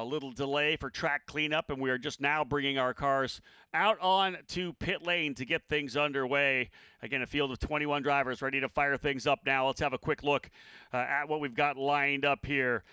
little delay for track cleanup, and we are just now bringing our cars out on to pit lane to get things underway. Again, a field of 21 drivers ready to fire things up now. Let's have a quick look at what we've got lined up here.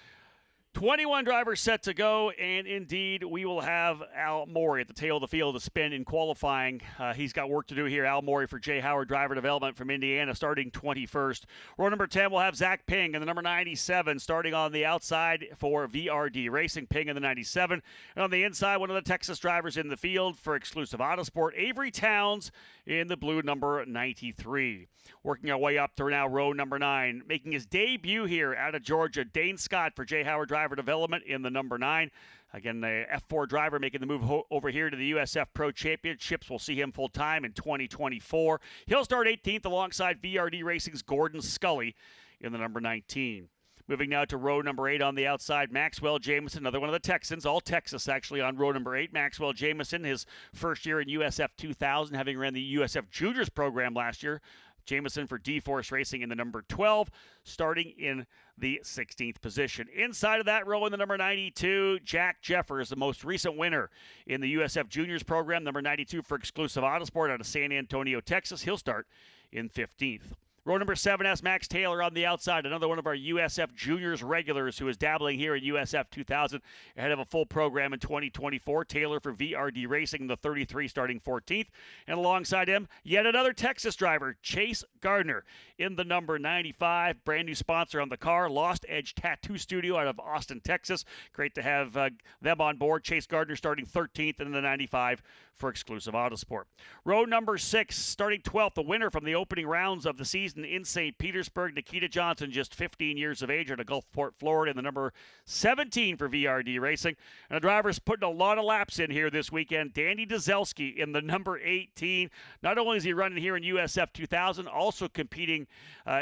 21 drivers set to go, and indeed, we will have Al Morey at the tail of the field to spin in qualifying. He's got work to do here. Al Morey for Jay Howard Driver Development from Indiana, starting 21st. Row number 10 will have Zach Ping in the number 97, starting on the outside for VRD Racing. Ping in the 97. And on the inside, one of the Texas drivers in the field for Exclusive Autosport, Avery Towns in the blue number 93. Working our way up to now row number 9, making his debut here out of Georgia, Dane Scott for Jay Howard Driver Development in the number 9. Again, the F4 driver making the move over here to the USF Pro Championships. We'll see him full-time in 2024. He'll start 18th alongside VRD Racing's Gordon Scully in the number 19. Moving now to row number 8 on the outside, Maxwell Jameson, another one of the Texans, all Texas actually on row number 8. Maxwell Jameson, his first year in USF 2000, having ran the USF Juniors program last year. Jameson for D-Force Racing in the number 12, starting in the 16th position. Inside of that row in the number 92, Jack Jeffers, the most recent winner in the USF Juniors program, number 92 for Exclusive Autosport out of San Antonio, Texas. He'll start in 15th. Row number 7 has Max Taylor on the outside, another one of our USF Juniors regulars who is dabbling here in USF 2000 ahead of a full program in 2024. Taylor for VRD Racing, the 33, starting 14th. And alongside him, yet another Texas driver, Chase Gardner in the number 95. Brand new sponsor on the car, Lost Edge Tattoo Studio out of Austin, Texas. Great to have them on board. Chase Gardner starting 13th in the 95 for Exclusive Autosport. Row number 6, starting 12th, the winner from the opening rounds of the season in St. Petersburg, Nikita Johnson, just 15 years of age out of Gulfport, Florida, in the number 17 for VRD Racing. And the driver's putting a lot of laps in here this weekend. Danny Dzelski in the number 18. Not only is he running here in USF 2000, also competing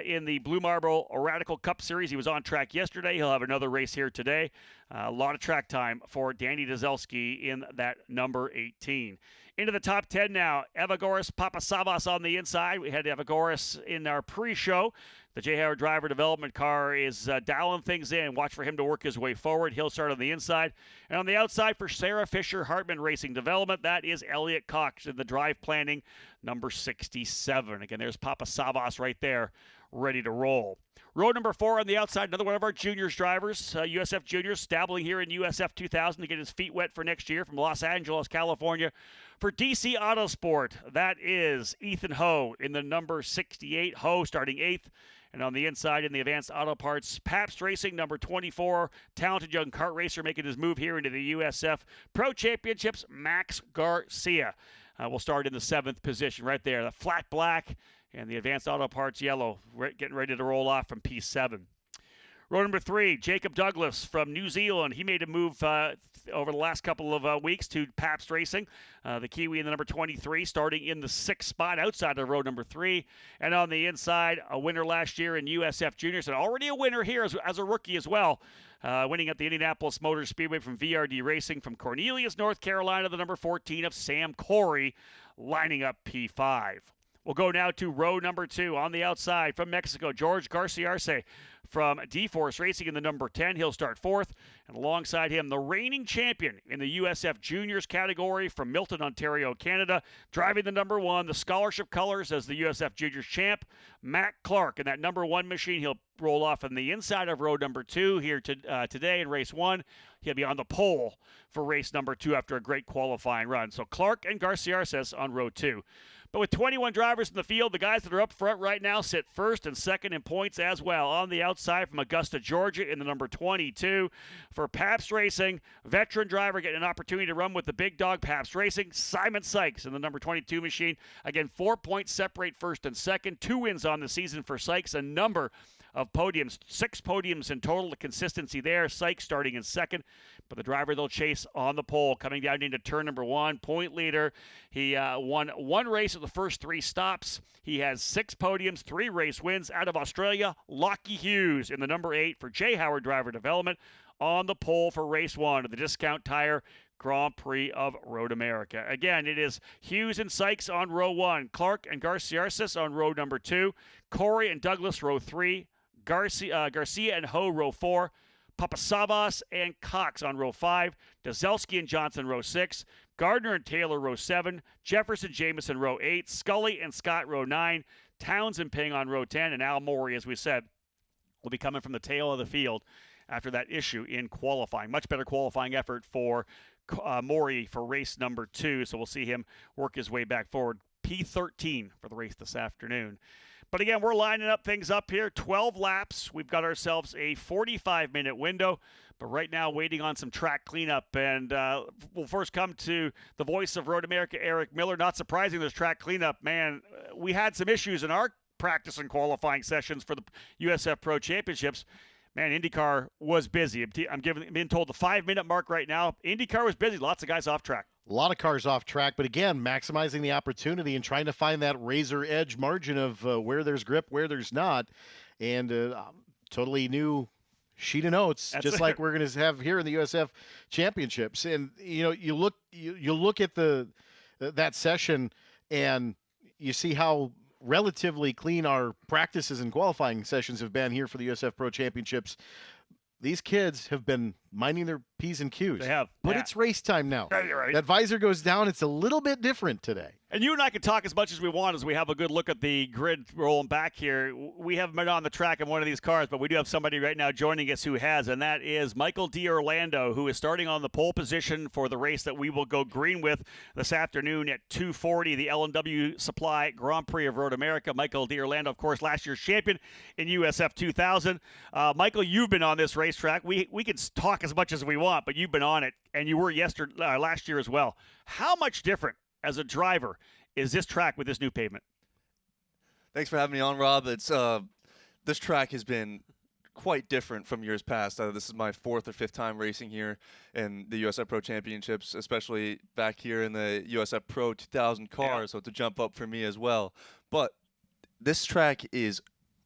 in the Blue Marble Radical Cup Series. He was on track yesterday. He'll have another race here today. A lot of track time for Danny Dzelski in that number 18. Into the top 10 now, Evagoras Papasavas on the inside. We had Evagoras in our pre-show. The Jay Howard Driver Development car is dialing things in. Watch for him to work his way forward. He'll start on the inside. And on the outside for Sarah Fisher Hartman Racing Development, that is Elliot Cox in the drive planning, number 67. Again, there's Papasavas right there, ready to roll. Row number 4 on the outside, another one of our juniors drivers, USF Juniors, dabbling here in USF 2000 to get his feet wet for next year from Los Angeles, California. For DC Autosport, that is Ethan Ho in the number 68. Ho starting 8th. And on the inside in the Advanced Auto Parts, Pabst Racing, number 24. Talented young kart racer making his move here into the USF Pro Championships, Max Garcia. Will start in the 7th position right there. The flat black and the Advanced Auto Parts yellow, getting ready to roll off from P7. Row number 3, Jacob Douglas from New Zealand. He made a move over the last couple of weeks to Pabst Racing. The Kiwi in the number 23, starting in the 6th spot outside of row number 3. And on the inside, a winner last year in USF Juniors, and already a winner here as a rookie as well. Winning at the Indianapolis Motor Speedway from VRD Racing from Cornelius, North Carolina, the number 14 of Sam Corey, lining up P5. We'll go now to row number 2 on the outside from Mexico. George Garciarce from D-Force Racing in the number 10. He'll start 4th. And alongside him, the reigning champion in the USF Juniors category from Milton, Ontario, Canada. Driving the number 1, the scholarship colors as the USF Juniors champ, Matt Clark. In that number 1 machine, he'll roll off on the inside of row number 2 here today in race 1. He'll be on the pole for race number 2 after a great qualifying run. So Clark and Garciarce on row 2. But with 21 drivers in the field, the guys that are up front right now sit 1st and 2nd in points as well. On the outside from Augusta, Georgia in the number 22. For Pabst Racing, veteran driver getting an opportunity to run with the big dog Pabst Racing, Simon Sykes in the number 22 machine. Again, 4 points separate 1st and 2nd. 2 wins on the season for Sykes. A number of podiums, 6 podiums in total. The consistency there. Sykes starting in 2nd. But the driver they'll chase on the pole coming down into turn number 1. Point leader. He won 1 race at the first 3 stops. He has 6 podiums, 3 race wins out of Australia. Lockie Hughes in the number 8 for Jay Howard Driver Development on the pole for race 1 of the Discount Tire Grand Prix of Road America. Again, it is Hughes and Sykes on row 1. Clark and Garciarce on row number 2. Corey and Douglas row 3. Garcia and Ho row 4. Papasavas and Cox on row 5, Dazelski and Johnson row 6, Gardner and Taylor row 7, Jefferson Jamison row 8, Scully and Scott row 9, Towns and Ping on row 10, and Al Morey, as we said, will be coming from the tail of the field after that issue in qualifying. Much better qualifying effort for Morey for race number 2, so we'll see him work his way back forward. P13 for the race this afternoon. But again, we're lining up things up here. 12 laps. We've got ourselves a 45-minute window. But right now, waiting on some track cleanup. And we'll first come to the voice of Road America, Eric Miller. Not surprising, there's track cleanup. Man, we had some issues in our practice and qualifying sessions for the USF Pro Championships. Man, IndyCar was busy. I'm being told the 5-minute mark right now. IndyCar was busy. Lots of guys off track. A lot of cars off track, but again, maximizing the opportunity and trying to find that razor edge margin of where there's grip, where there's not. And totally new sheet of notes, just like we're going to have here in the USF Championships. And, you know, you look at that session and you see how relatively clean our practices and qualifying sessions have been here for the USF Pro Championships. These kids have been minding their P's and Q's. They have. But it's race time now. Yeah, you're right. That visor goes down. It's a little bit different today. And you and I can talk as much as we want as we have a good look at the grid rolling back here. We haven't been on the track in one of these cars, but we do have somebody right now joining us who has, and that is Michael D'Orlando, who is starting on the pole position for the race that we will go green with this afternoon at 2:40, the L&W Supply Grand Prix of Road America. Michael D'Orlando, of course, last year's champion in USF 2000. Michael, you've been on this racetrack. We can talk as much as we want, but you've been on it, and you were last year as well. How much different as a driver is this track with this new pavement? Thanks for having me on, Rob. It's this track has been quite different from years past. This is my 4th or 5th time racing here in the USF Pro Championships, especially back here in the USF Pro 2000 car, so it's a jump up for me as well. But this track is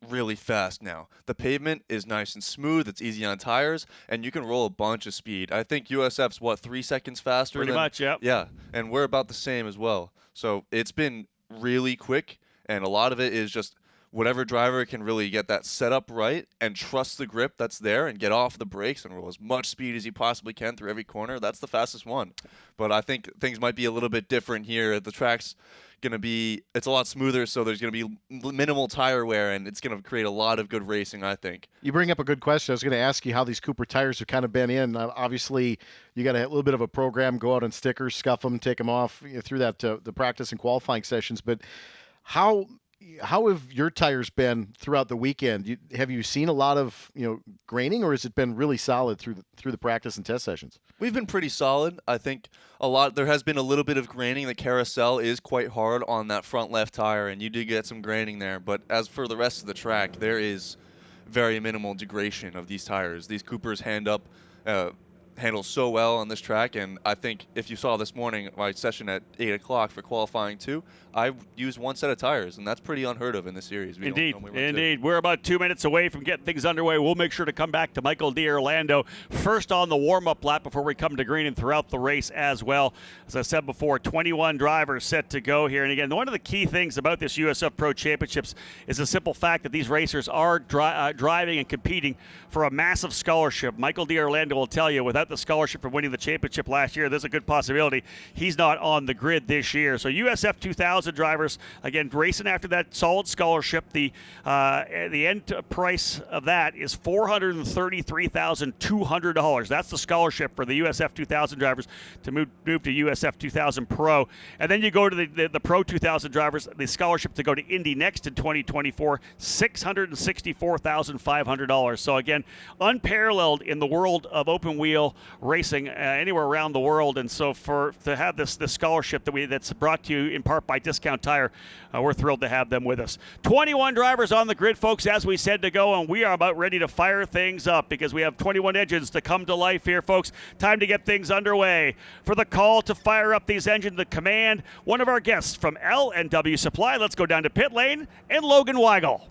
really fast now. The pavement is nice and smooth. It's easy on tires, and you can roll a bunch of speed. I think USF's, 3 seconds faster? Pretty much, yep. Yeah, and we're about the same as well. So it's been really quick, and a lot of it is just whatever driver can really get that setup right and trust the grip that's there and get off the brakes and roll as much speed as he possibly can through every corner. That's the fastest one. But I think things might be a little bit different here. The track's it's a lot smoother, so there's going to be minimal tire wear, and it's going to create a lot of good racing, I think. You bring up a good question. I was going to ask you how these Cooper tires have kind of been in. Obviously, you got a little bit of a program, go out on stickers, scuff them, take them off through that the practice and qualifying sessions. But how have your tires been throughout the weekend? Have you seen a lot of graining, or has it been really solid through the practice and test sessions? We've been pretty solid. I think there has been a little bit of graining. The carousel is quite hard on that front left tire, and you did get some graining there. But as for the rest of the track, there is very minimal degradation of these tires. These Coopers handle so well on this track, and I think if you saw this morning my session at 8 o'clock for qualifying 2, I used one set of tires, and that's pretty unheard of in this series. Indeed. We're about 2 minutes away from getting things underway. We'll make sure to come back to Michael D'Orlando first on the warm-up lap before we come to green and throughout the race as well. As I said before, 21 drivers set to go here. And again, one of the key things about this USF Pro Championships is the simple fact that these racers are driving and competing for a massive scholarship. Michael D'Orlando will tell you, without the scholarship for winning the championship last year, there's a good possibility he's not on the grid this year. So USF 2000 drivers, again, racing after that solid scholarship. The end price of that is $433,200. That's the scholarship for the USF 2000 drivers to move to USF 2000 Pro. And then you go to the Pro 2000 drivers, the scholarship to go to Indy next in 2024, $664,500. So again, unparalleled in the world of open wheel racing anywhere around the world. And so to have this scholarship that's brought to you in part by Discount Tire, we're thrilled to have them with us. 21 drivers on the grid, folks, as we said to go, and we are about ready to fire things up because we have 21 engines to come to life here, folks. Time to get things underway. For the call to fire up these engines, the command, one of our guests from L&W Supply. Let's go down to pit lane and Logan Weigel.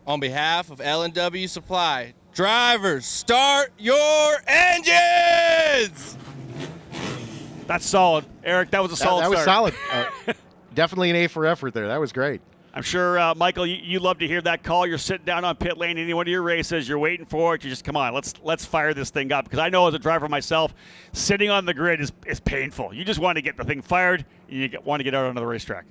On behalf of L&W Supply, drivers, start your engines! That's solid. Eric, that was a solid start. That was solid. Definitely an A for effort there. That was great. I'm sure, Michael, you love to hear that call. You're sitting down on pit lane, any one of your races, you're waiting for it. You just, come on, let's fire this thing up. Because I know as a driver myself, sitting on the grid is painful. You just want to get the thing fired, and you want to get out onto the racetrack.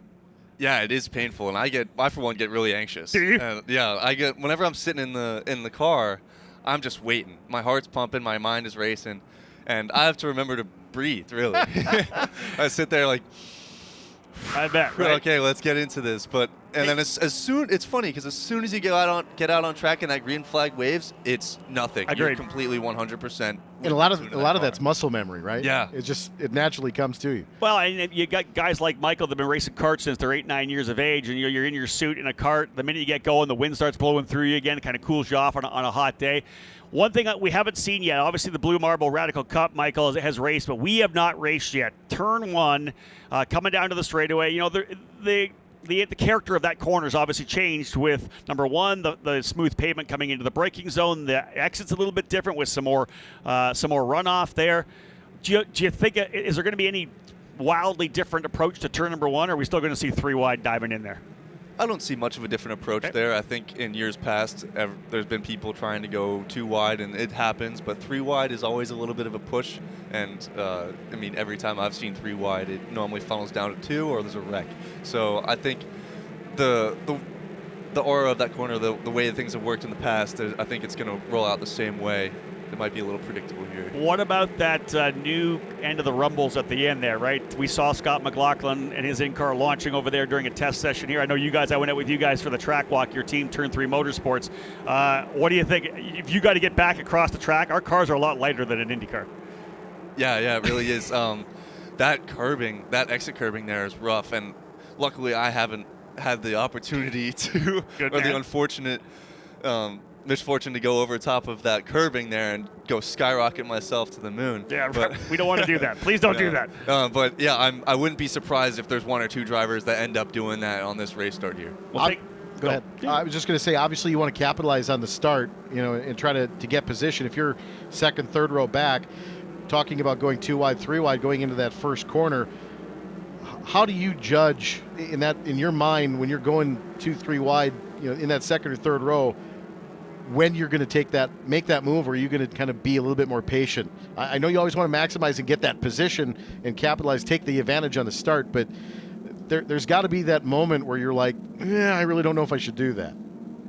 Yeah, it is painful, and I for one get really anxious. Do you? Yeah, I get whenever I'm sitting in the car, I'm just waiting. My heart's pumping, my mind is racing, and I have to remember to breathe. Really, I sit there like, I bet. Right? okay, let's get into this. But then as soon, it's funny because as soon as you get out on track and that green flag waves, it's nothing. Agreed. You're completely 100%. And a lot of that's muscle memory, right? Yeah. It naturally comes to you. Well, and you got guys like Michael that have been racing karts since they're 8, 9 years of age, and you're in your suit in a cart. The minute you get going, the wind starts blowing through you again. It kind of cools you off on a hot day. One thing that we haven't seen yet, obviously the Blue Marble Radical Cup, Michael, has raced, but we have not raced yet. Turn 1, coming down to the straightaway. You know, the character of that corner has obviously changed with, number 1, the smooth pavement coming into the braking zone. The exit's a little bit different with some more runoff there. Do you think, is there going to be any wildly different approach to turn number 1, or are we still going to see 3 wide diving in there? I don't see much of a different approach there. I think in years past, there's been people trying to go 2 wide, and it happens, but 3 wide is always a little bit of a push. And I mean, every time I've seen 3 wide, it normally funnels down to 2 or there's a wreck. So I think the aura of that corner, the way things have worked in the past, I think it's going to roll out the same way. It might be a little predictable here. What about that new end of the rumbles at the end there, right? We saw Scott McLaughlin and his in-car launching over there during a test session here. I know you guys, I went out with you guys for the track walk, your team, Turn 3 Motorsports. What do you think? If you got to get back across the track, our cars are a lot lighter than an Indy car. Yeah, it really is. That curbing, that exit curbing there is rough, and luckily I haven't had the opportunity to, the unfortunate misfortune to go over top of that curbing there and go skyrocket myself to the moon. Yeah, but we don't want to do that. Please don't do that. But yeah, I wouldn't be surprised if there's 1 or 2 drivers that end up doing that on this race start here. Go ahead. I was just going to say, obviously you want to capitalize on the start, and try to get position. If you're second, third row back, talking about going 2 wide, 3 wide, going into that first corner, how do you judge in your mind when you're going 2, 3 wide, in that second or third row, when you're going to make that move, or are you going to kind of be a little bit more patient? I know you always want to maximize and get that position and capitalize, take the advantage on the start, but there's got to be that moment where you're like, I really don't know if I should do that.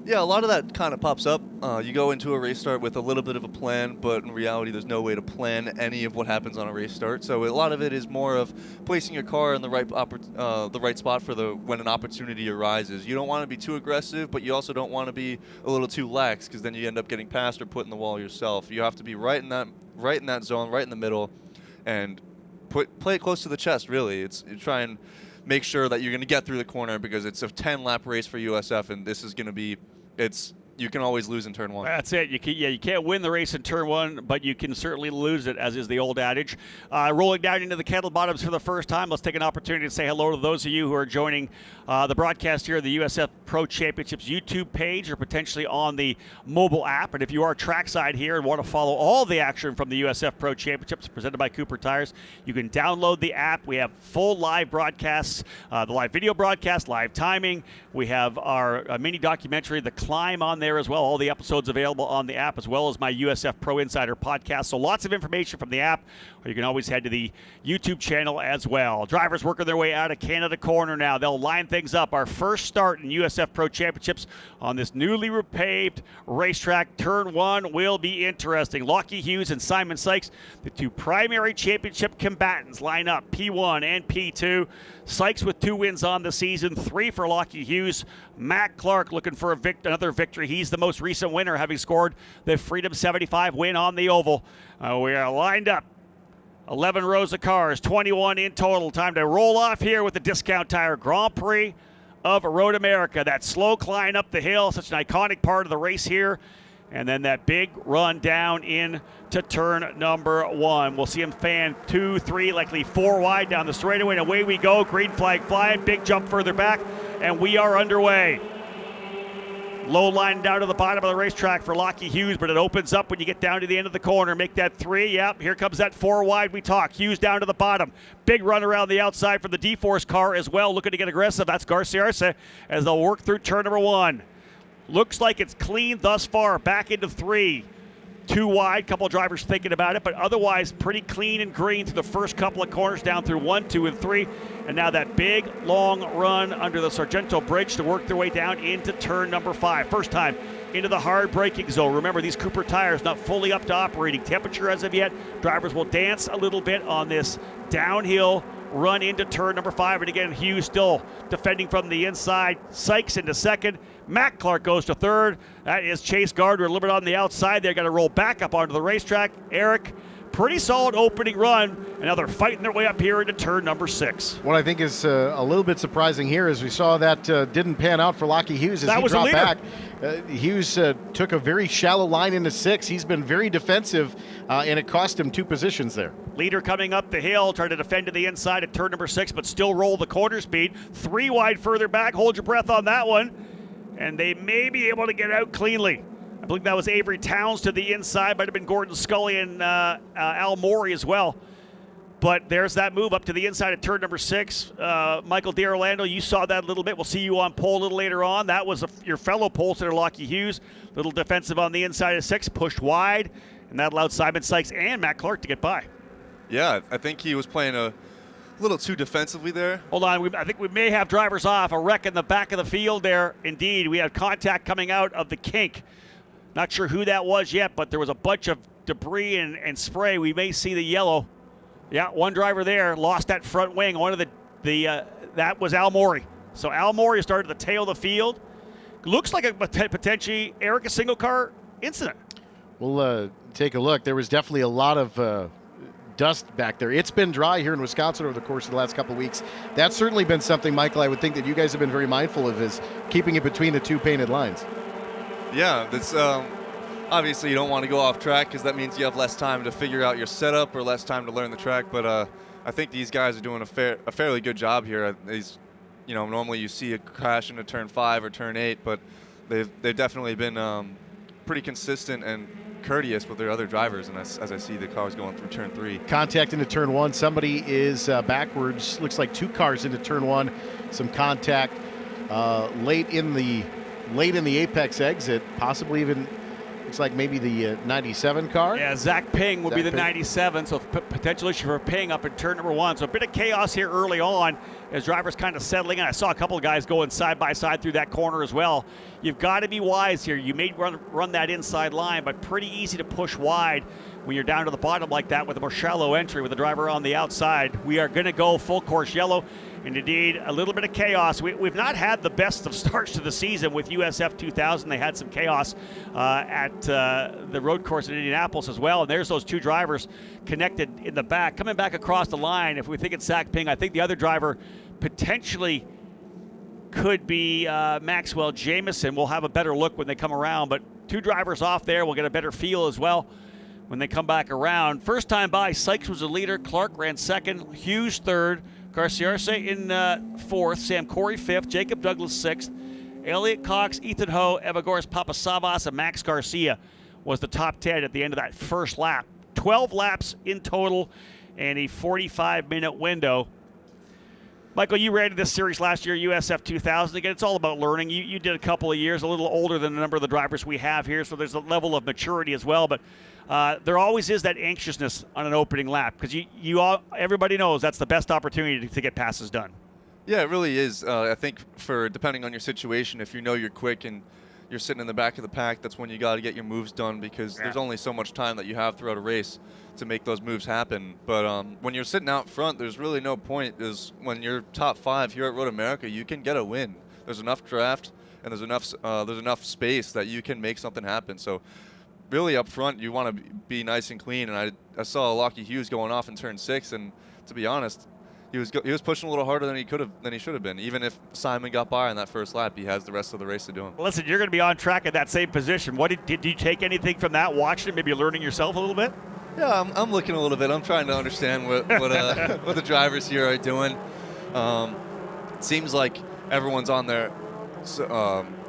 Yeah, a lot of that kind of pops up. You go into a race start with a little bit of a plan, but in reality, there's no way to plan any of what happens on a race start. So a lot of it is more of placing your car in the right spot for when an opportunity arises. You don't want to be too aggressive, but you also don't want to be a little too lax, because then you end up getting passed or put in the wall yourself. You have to be right in that zone, right in the middle, and play it close to the chest. Really, you try and make sure that you're going to get through the corner, because it's a 10-lap race for USF, and this is going to be. You can always lose in turn 1. That's it. You can't win the race in turn 1, but you can certainly lose it, as is the old adage. Rolling down into the Kettle Bottoms for the first time, let's take an opportunity to say hello to those of you who are joining the broadcast here of the USF Pro Championships YouTube page, or potentially on the mobile app. And if you are trackside here and want to follow all the action from the USF Pro Championships presented by Cooper Tires, you can download the app. We have full live broadcasts, the live video broadcast, live timing. We have our mini documentary, The Climb, on there as well. All the episodes available on the app, as well as my USF Pro Insider podcast. So lots of information from the app, or you can always head to the YouTube channel as well. Drivers working their way out of Canada Corner now. They'll line things up. Our first start in USF Pro Championships on this newly repaved racetrack. Turn 1 will be interesting. Lockie Hughes and Simon Sykes, the 2 primary championship combatants, line up, P1 and P2. Sykes with 2 wins on the season, 3 for Lockie Hughes. Matt Clark looking for another victory. He's the most recent winner, having scored the Freedom 75 win on the oval. We are lined up. 11 rows of cars, 21 in total. Time to roll off here with the Discount Tire Grand Prix of Road America. That slow climb up the hill, such an iconic part of the race here. And then that big run down in to turn number 1. We'll see him fan 2, 3, likely 4 wide down the straightaway, and away we go. Green flag flying, big jump further back, and we are underway. Low line down to the bottom of the racetrack for Lockie Hughes, but it opens up when you get down to the end of the corner. Make that 3. Yep, here comes that 4 wide we talk. Hughes down to the bottom. Big run around the outside for the D-Force car as well, looking to get aggressive. That's Garcia as they'll work through turn number 1. Looks like it's clean thus far. Back into 3. 2 wide, couple of drivers thinking about it, but otherwise pretty clean and green through the first couple of corners down through 1, 2, and 3. And now that big, long run under the Sargento Bridge to work their way down into turn number 5. First time into the hard braking zone. Remember, these Cooper tires not fully up to operating temperature as of yet. Drivers will dance a little bit on this downhill run into turn number 5. And again, Hughes still defending from the inside. Sykes into second. Matt Clark goes to third. That is Chase Gardner a little bit on the outside. They're going to roll back up onto the racetrack. Eric, pretty solid opening run. And now they're fighting their way up here into turn number 6. What I think is a little bit surprising here is we saw that didn't pan out for Lockie Hughes as That he was the dropped leader. back. Hughes took a very shallow line into 6. He's been very defensive, and it cost him 2 positions there. Leader coming up the hill, trying to defend to the inside at turn number 6, but still roll the corner speed. 3 wide further back. Hold your breath on that one. And they may be able to get out cleanly. I believe that was Avery Towns to the inside. Might have been Gordon Scully and Al Morey as well. But there's that move up to the inside at turn number 6. Michael D'Orlando, you saw that a little bit. We'll see you on pole a little later on. That was your fellow pole sitter, Lockie Hughes. Little defensive on the inside of 6, pushed wide. And that allowed Simon Sykes and Matt Clark to get by. Yeah, I think he was playing a little too defensively there. Hold on, I think we may have drivers off. A wreck in the back of the field there. Indeed, we had contact coming out of the kink. Not sure who that was yet, but there was a bunch of debris and spray. We may see the yellow. Yeah, one driver there lost that front wing. One of that was Al Morey. So Al Morey started to tail the field. Looks like a potentially Eric a single car incident. We'll take a look. There was definitely a lot of dust back there. It's been dry here in Wisconsin over the course of the last couple of weeks. That's certainly been something, Michael, I would think that you guys have been very mindful of, is keeping it between the 2 painted lines. Yeah, that's obviously you don't want to go off track because that means you have less time to figure out your setup or less time to learn the track. But I think these guys are doing a fairly good job here. Normally you see a crash into turn 5 or turn 8, but they've definitely been pretty consistent and courteous with their other drivers, and as I see the cars going through turn 3. Contact into turn 1. Somebody is backwards. Looks like 2 cars into turn 1. Some contact late in the apex exit, possibly even looks like maybe the 97 car. Yeah, Zach Ping would be the Ping. 97, so potential issue for Ping up in turn number 1. So a bit of chaos here early on as drivers kind of settling in. I saw a couple of guys going side by side through that corner as well. You've got to be wise here. You may run that inside line, but pretty easy to push wide when you're down to the bottom like that with a more shallow entry with the driver on the outside. We are going to go full course yellow. And indeed, a little bit of chaos. We've not had the best of starts to the season with USF 2000. They had some chaos at the road course in Indianapolis as well. And there's those 2 drivers connected in the back. Coming back across the line, if we think it's Zach Ping, I think the other driver potentially could be Maxwell Jamison. We'll have a better look when they come around. But 2 drivers off there. We'll get a better feel as well when they come back around. First time by, Sykes was the leader. Clark ran second. Hughes third. Garciarce in 4th, Sam Corey 5th, Jacob Douglas 6th, Elliot Cox, Ethan Ho, Evagoras Papasavas, and Max Garcia was the top 10 at the end of that first lap. 12 laps in total and a 45-minute window. Michael, you ran this series last year, USF 2000. Again, it's all about learning. You did a couple of years, a little older than the number of the drivers we have here, so there's a level of maturity as well. But there always is that anxiousness on an opening lap because everybody knows that's the best opportunity to get passes done. Yeah, it really is. I think depending on your situation, if you know you're quick and you're sitting in the back of the pack, that's when you got to get your moves done because there's only so much time that you have throughout a race to make those moves happen. But when you're sitting out front, there's really no point. Is when you're top 5 here at Road America, you can get a win. There's enough draft and there's enough space that you can make something happen. So really up front, you want to be nice and clean. And I saw Lockie Hughes going off in turn 6, and to be honest, he was pushing a little harder than he should have been. Even if Simon got by on that first lap, he has the rest of the race to do him. Listen, you're going to be on track at that same position. Did you take anything from that? Watching it, maybe learning yourself a little bit? Yeah, I'm looking a little bit. I'm trying to understand what the drivers here are doing. It seems like everyone's on their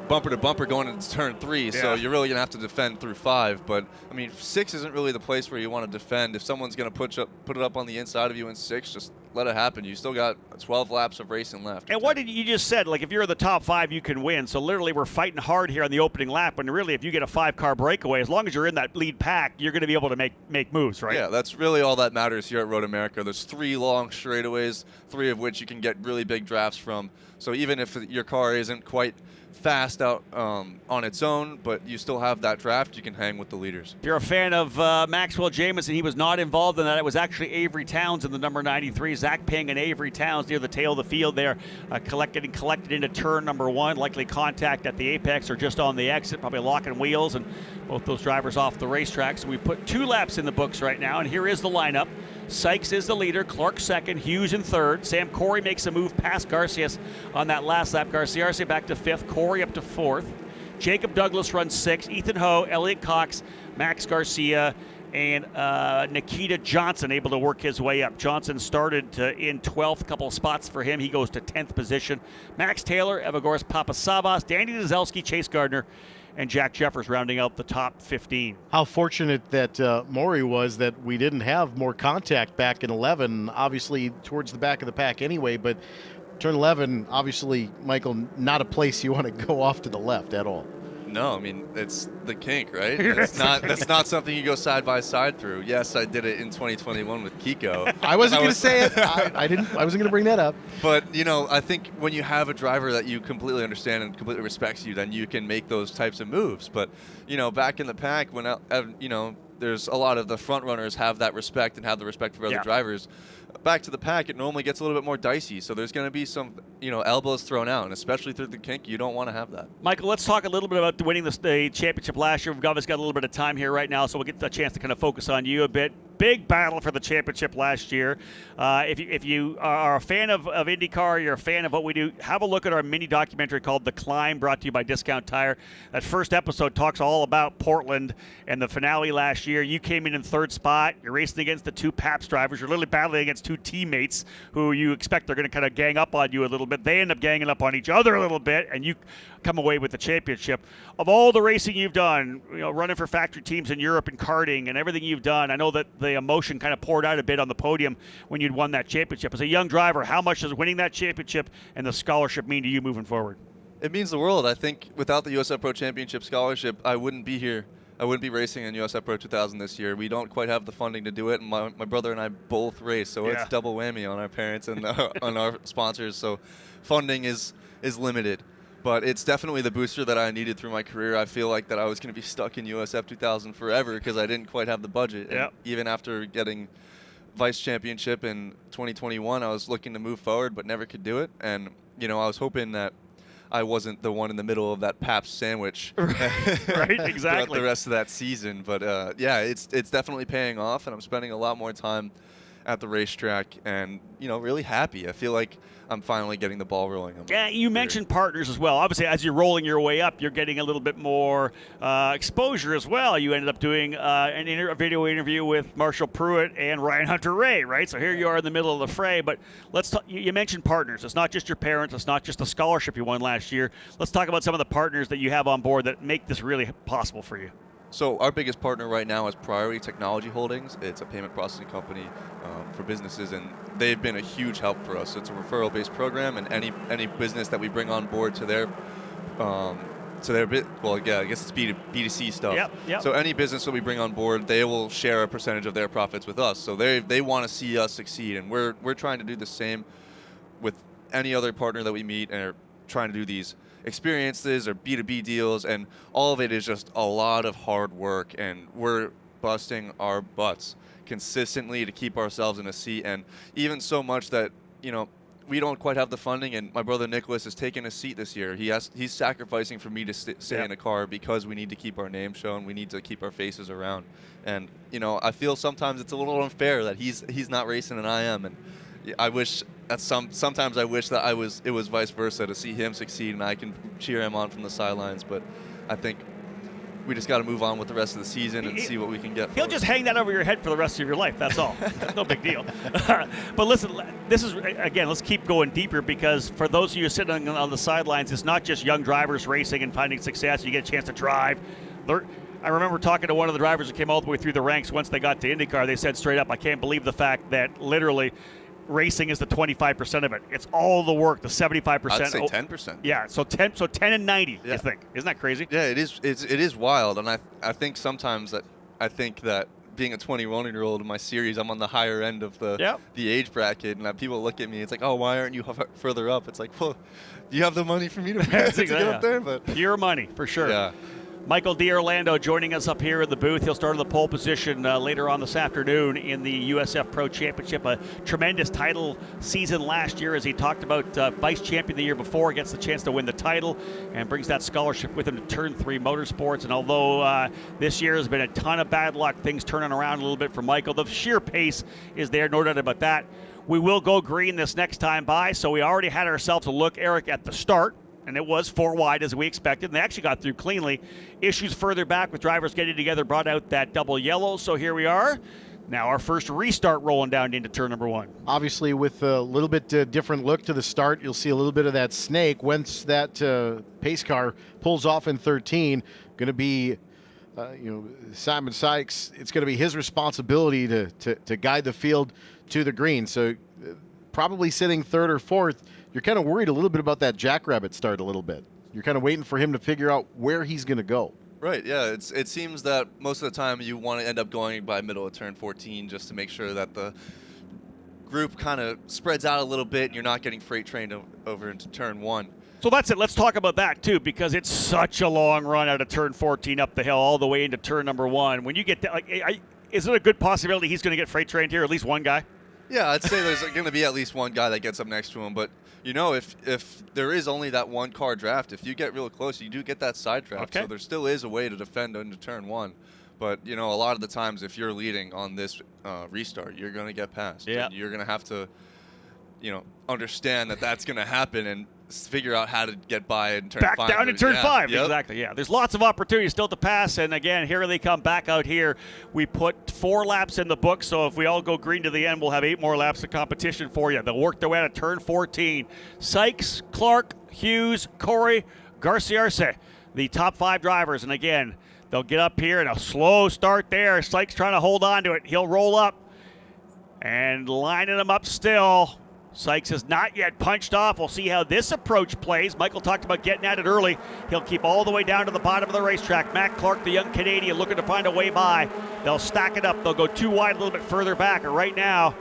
bumper to bumper going into turn 3, so you're really gonna have to defend through 5. But I mean, 6 isn't really the place where you want to defend. If someone's gonna put it up on the inside of you in 6, just let it happen. You still got 12 laps of racing left. And what did you just said? Like, if you're in the top 5, you can win. So literally, we're fighting hard here on the opening lap. And really, if you get a 5-car breakaway, as long as you're in that lead pack, you're going to be able to make moves, right? Yeah, that's really all that matters here at Road America. There's 3 long straightaways, 3 of which you can get really big drafts from. So even if your car isn't quite fast out on its own, but you still have that draft, you can hang with the leaders. If you're a fan of Maxwell Jamison, he was not involved in that. It was actually Avery Towns in the number 93. Zach Ping and Avery Towns near the tail of the field there, collected into turn number 1. Likely contact at the apex or just on the exit, probably locking wheels, and both those drivers off the racetrack. So we put 2 laps in the books right now, and here is the lineup. Sykes is the leader, Clark second, Hughes in third. Sam Corey makes a move past Garcias on that last lap. Garcia back to 5th, Corey up to 4th. Jacob Douglas runs 6th, Ethan Ho, Elliot Cox, Max Garcia, and Nikita Johnson able to work his way up. Johnson started in 12th, a couple of spots for him. He goes to 10th position. Max Taylor, Evagoras Papasavas, Danny Dzelski, Chase Gardner, and Jack Jeffers rounding out the top 15. How fortunate that Maury was that we didn't have more contact back in 11, obviously towards the back of the pack anyway, but turn 11, obviously, Michael, not a place you want to go off to the left at all. No, I mean, it's the kink, right? That's not something you go side by side through. Yes, I did it in 2021 with Kiko. I wasn't going to say it. I wasn't going to bring that up. But, I think when you have a driver that you completely understand and completely respects you, then you can make those types of moves. But, back in the pack, when, there's a lot of the front runners have that respect and have the respect for other drivers. Back to the pack, it normally gets a little bit more dicey. So there's going to be some, elbows thrown out, and especially through the kink, you don't want to have that. Michael, let's talk a little bit about winning the championship last year. We've obviously got a little bit of time here right now, so we'll get a chance to kind of focus on you a bit. Big battle for the championship last year. If you are a fan of IndyCar, you're a fan of what we do, have a look at our mini documentary called The Climb, brought to you by Discount Tire. That first episode talks all about Portland and the finale last year. You came in 3rd spot. You're racing against the 2 Pabst drivers. You're literally battling against 2 teammates who you expect are going to kind of gang up on you a little bit. They end up ganging up on each other a little bit, and you come away with the championship. Of all the racing you've done, running for factory teams in Europe and karting and everything you've done, I know that the emotion kind of poured out a bit on the podium when you'd won that championship. As a young driver, how much does winning that championship and the scholarship mean to you moving forward? It means the world. I think without the USF Pro Championship scholarship, I wouldn't be here. I wouldn't be racing in USF Pro 2000 this year. We don't quite have the funding to do it, and my brother and I both race, so it's double whammy on our parents and on our sponsors. So funding is limited. But it's definitely the booster that I needed through my career. I feel like that I was going to be stuck in USF 2000 forever because I didn't quite have the budget. Yep. Even after getting vice championship in 2021, I was looking to move forward but never could do it. And, I was hoping that I wasn't the one in the middle of that Pabst sandwich right, exactly. throughout the rest of that season. But, it's definitely paying off, and I'm spending a lot more time at the racetrack and, really happy. I feel like I'm finally getting the ball rolling. Yeah, you mentioned partners as well. Obviously, as you're rolling your way up, you're getting a little bit more exposure as well. You ended up doing a video interview with Marshall Pruitt and Ryan Hunter-Reay, right? So here you are in the middle of the fray. But let's talk. You mentioned partners. It's not just your parents. It's not just the scholarship you won last year. Let's talk about some of the partners that you have on board that make this really possible for you. So our biggest partner right now is Priority Technology Holdings. It's a payment processing company for businesses, and they've been a huge help for us. It's a referral-based program, and any business that we bring on board to their I guess it's B2C stuff. Yep. So any business that we bring on board, they will share a percentage of their profits with us. So they want to see us succeed, and we're trying to do the same with any other partner that we meet, and are trying to do these experiences or B2B deals, and all of it is just a lot of hard work, and we're busting our butts consistently to keep ourselves in a seat, and even so much that we don't quite have the funding, and my brother Nicholas has taken a seat this year. He's sacrificing for me to stay in a car because we need to keep our name shown, we need to keep our faces around, and I feel sometimes it's a little unfair that he's not racing and I am, and I wish that sometimes I wish that it was vice versa, to see him succeed and I can cheer him on from the sidelines. But I think we just got to move on with the rest of the season and see what we can get. He'll just hang that over your head for the rest of your life. That's all. No big deal. But listen, this is, again, let's keep going deeper, because for those of you sitting on the sidelines, it's not just young drivers racing and finding success. You get a chance to drive. I remember talking to one of the drivers that came all the way through the ranks once they got to IndyCar. They said straight up, I can't believe the fact that literally racing is the 25% of it. It's all the work, the 75%. I'd say 10%. Yeah, so 10 and 90, Yeah. I think. Isn't that crazy? Yeah, it is wild, and I think sometimes that being a 21-year-old in my series, I'm on the higher end of the age bracket, and that people look at me, it's like, oh, why aren't you further up? It's like, well, do you have the money for me to get up there? But pure money, for sure. Yeah. Michael D'Orlando joining us up here in the booth. He'll start in the pole position later on this afternoon in the USF Pro Championship. A tremendous title season last year, as he talked about, vice champion the year before, gets the chance to win the title and brings that scholarship with him to Turn 3 Motorsports. And although this year has been a ton of bad luck, things turning around a little bit for Michael. The sheer pace is there, no doubt about that. We will go green this next time by, so we already had ourselves a look, Eric, at the start. And it was 4 wide as we expected, and they actually got through cleanly. Issues further back with drivers getting together brought out that double yellow, so here we are. Now our first restart rolling down into turn number 1. Obviously, with a little bit different look to the start, you'll see a little bit of that snake. Once that pace car pulls off in 13, going to be, Simon Sykes, it's going to be his responsibility to guide the field to the green. So probably sitting 3rd or 4th, you're kind of worried a little bit about that Jackrabbit start a little bit. You're kind of waiting for him to figure out where he's going to go. Right, yeah. It seems that most of the time you want to end up going by middle of turn 14 just to make sure that the group kind of spreads out a little bit and you're not getting freight trained over into turn 1. So that's it. Let's talk about that, too, because it's such a long run out of turn 14 up the hill all the way into turn number 1. When you get that, is it a good possibility he's going to get freight trained here, at least one guy? Yeah, I'd say there's going to be at least one guy that gets up next to him. But, if there is only that one car draft, if you get real close, you do get that side draft. Okay. So there still is a way to defend into turn 1. But, a lot of the times if you're leading on this restart, you're going to get passed. Yeah. And you're going to have to, understand that that's going to happen and figure out how to get by in turn 5. Back down to turn 5. Yep. Exactly, yeah. There's lots of opportunities still to pass, and again, here they come back out here. We put 4 laps in the book, so if we all go green to the end, we'll have 8 more laps of competition for you. They'll work their way out of turn 14. Sykes, Clark, Hughes, Corey, Garciarce, the top 5 drivers, and again, they'll get up here and a slow start there. Sykes trying to hold on to it. He'll roll up and lining them up still. Sykes has not yet punched off. We'll see how this approach plays. Michael talked about getting at it early. He'll keep all the way down to the bottom of the racetrack. Matt Clark, the young Canadian, looking to find a way by. They'll stack it up. They'll go 2 wide a little bit further back. And right now,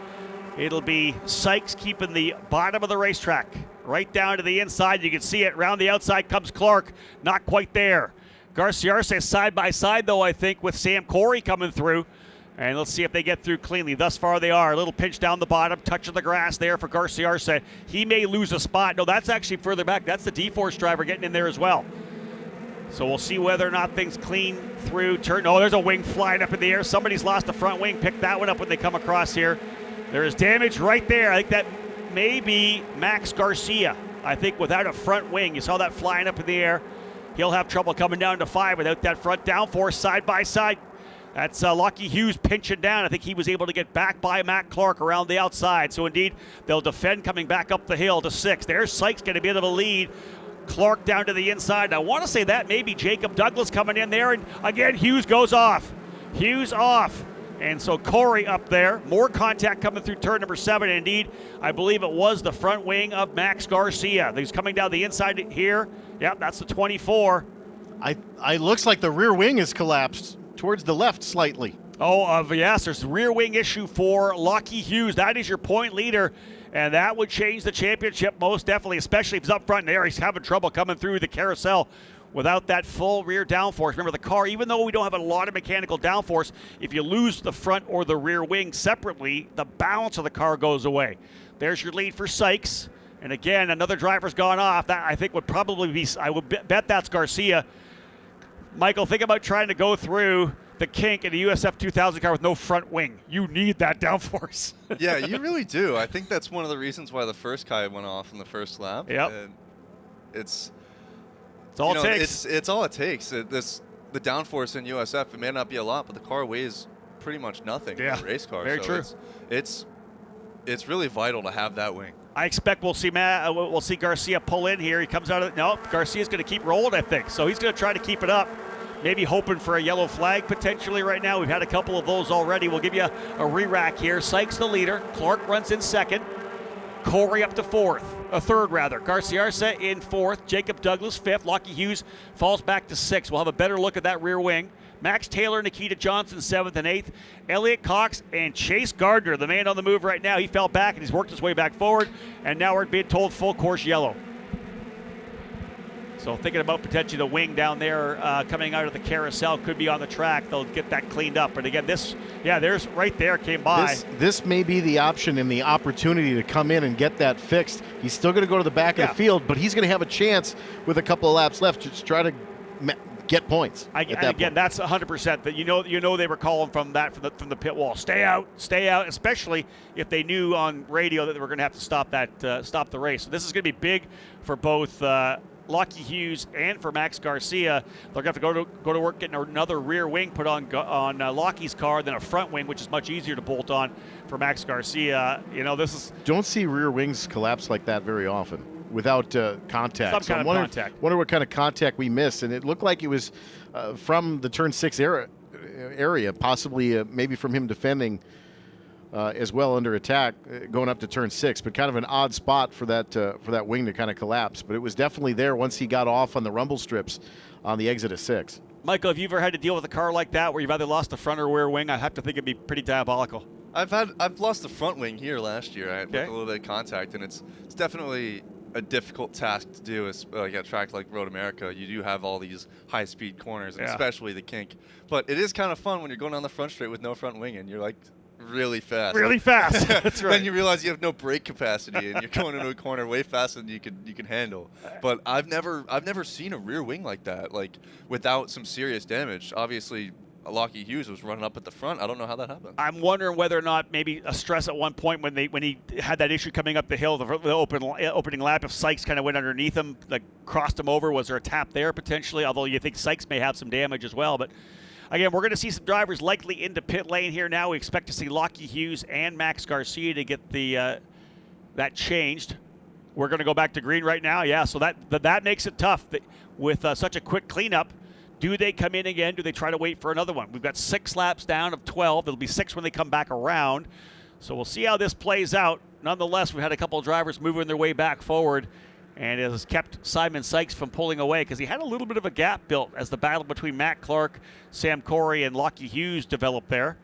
it'll be Sykes keeping the bottom of the racetrack. Right down to the inside. You can see it. Round the outside comes Clark. Not quite there. Garciarce side by side, though, I think, with Sam Corey coming through. And let's see if they get through cleanly. Thus far they are. A little pinch down the bottom, touch of the grass there for Garciarce. He may lose a spot. No, that's actually further back. That's the D-Force driver getting in there as well. So we'll see whether or not things clean through turn. Oh, there's a wing flying up in the air. Somebody's lost the front wing. Pick that one up when they come across here. There is damage right there. I think that may be Max Garcia. I think without a front wing, you saw that flying up in the air. He'll have trouble coming down to 5 without that front downforce side by side. That's Lockie Hughes pinching down. I think he was able to get back by Matt Clark around the outside. So indeed, they'll defend coming back up the hill to 6. There's Sykes getting a bit of a lead. Clark down to the inside. I want to say that maybe Jacob Douglas coming in there. And again, Hughes goes off. Hughes off. And so Corey up there. More contact coming through turn number 7. And indeed, I believe it was the front wing of Max Garcia. He's coming down the inside here. Yep, that's the 24. I looks like the rear wing has collapsed towards the left slightly. Yes, there's a rear wing issue for Lockie Hughes. That is your point leader, and that would change the championship most definitely, especially if he's up front there. He's having trouble coming through the carousel without that full rear downforce. Remember, the car, even though we don't have a lot of mechanical downforce, if you lose the front or the rear wing separately, the balance of the car goes away. There's your lead for Sykes. And again, another driver's gone off. That I think would probably be, I would bet that's Garcia. Michael, think about trying to go through the kink in a USF 2000 car with no front wing. You need that downforce. Yeah, you really do. I think that's one of the reasons why the first guy went off in the first lap. Yep. And it's all it takes. It's all it takes. the downforce in USF, it may not be a lot, but the car weighs pretty much nothing Yeah, in a race car. very true. It's really vital to have that wing. I expect we'll see Garcia pull in here. He comes out of no. Garcia's going to keep rolling, I think. So he's going to try to keep it up. Maybe hoping for a yellow flag potentially right now. We've had a couple of those already. We'll give you a re-rack here. Sykes the leader. Clark runs in second. Corey up to third rather. Garcia in fourth. Jacob Douglas fifth. Lockie Hughes falls back to sixth. We'll have a better look at that rear wing. Max Taylor, Nikita Johnson, 7th and 8th. Elliott Cox and Chase Gardner, the man on the move right now. He fell back and he's worked his way back forward. And now we're being told full course yellow. So thinking about potentially the wing down there coming out of the carousel could be on the track. They'll get that cleaned up. But again, there's right there came by. This may be the option and the opportunity to come in and get that fixed. He's still going to go to the back of the field, but he's going to have a chance with a couple of laps left to just try to get points. Again, that's 100%. That you know they were calling from the pit wall. Stay out, especially if they knew on radio that they were going to have to stop the race. So this is going to be big for both Lockie Hughes and for Max Garcia. They're going to have to go to work getting another rear wing put on Lockie's car, then a front wing, which is much easier to bolt on for Max Garcia. Don't see rear wings collapse like that very often without contact. Some kind of contact. Wonder what kind of contact we missed, and it looked like it was from the turn 6 area, possibly maybe from him defending as well under attack going up to turn 6, but kind of an odd spot for that wing to kind of collapse. But it was definitely there once he got off on the rumble strips on the exit of 6. Michael, have you ever had to deal with a car like that where you've either lost the front or rear wing? I have to think it'd be pretty diabolical. I've lost the front wing here last year. I had a little bit of contact, and it's definitely a difficult task to do. At a track like Road America, you do have all these high-speed corners, and especially the kink. But it is kind of fun when you're going down the front straight with no front wing, and you're like really fast. Really fast. That's right. Then you realize you have no brake capacity, and you're going into a corner way faster than you can handle. But I've never seen a rear wing like that, like without some serious damage. Obviously, Lockie Hughes was running up at the front. I don't know how that happened. I'm wondering whether or not maybe a stress at one point when he had that issue coming up the hill, the opening lap, if Sykes kind of went underneath him, like crossed him over, was there a tap there potentially? Although you think Sykes may have some damage as well. But again, we're going to see some drivers likely into pit lane here now. We expect to see Lockie Hughes and Max Garcia to get that changed. We're going to go back to green right now. Yeah, so that makes it tough with such a quick cleanup. Do they come in again? Do they try to wait for another one? We've got 6 laps down of 12. It'll be 6 when they come back around. So we'll see how this plays out. Nonetheless, we had a couple of drivers moving their way back forward, and it has kept Simon Sykes from pulling away because he had a little bit of a gap built as the battle between Matt Clark, Sam Corey, and Lockie Hughes developed there.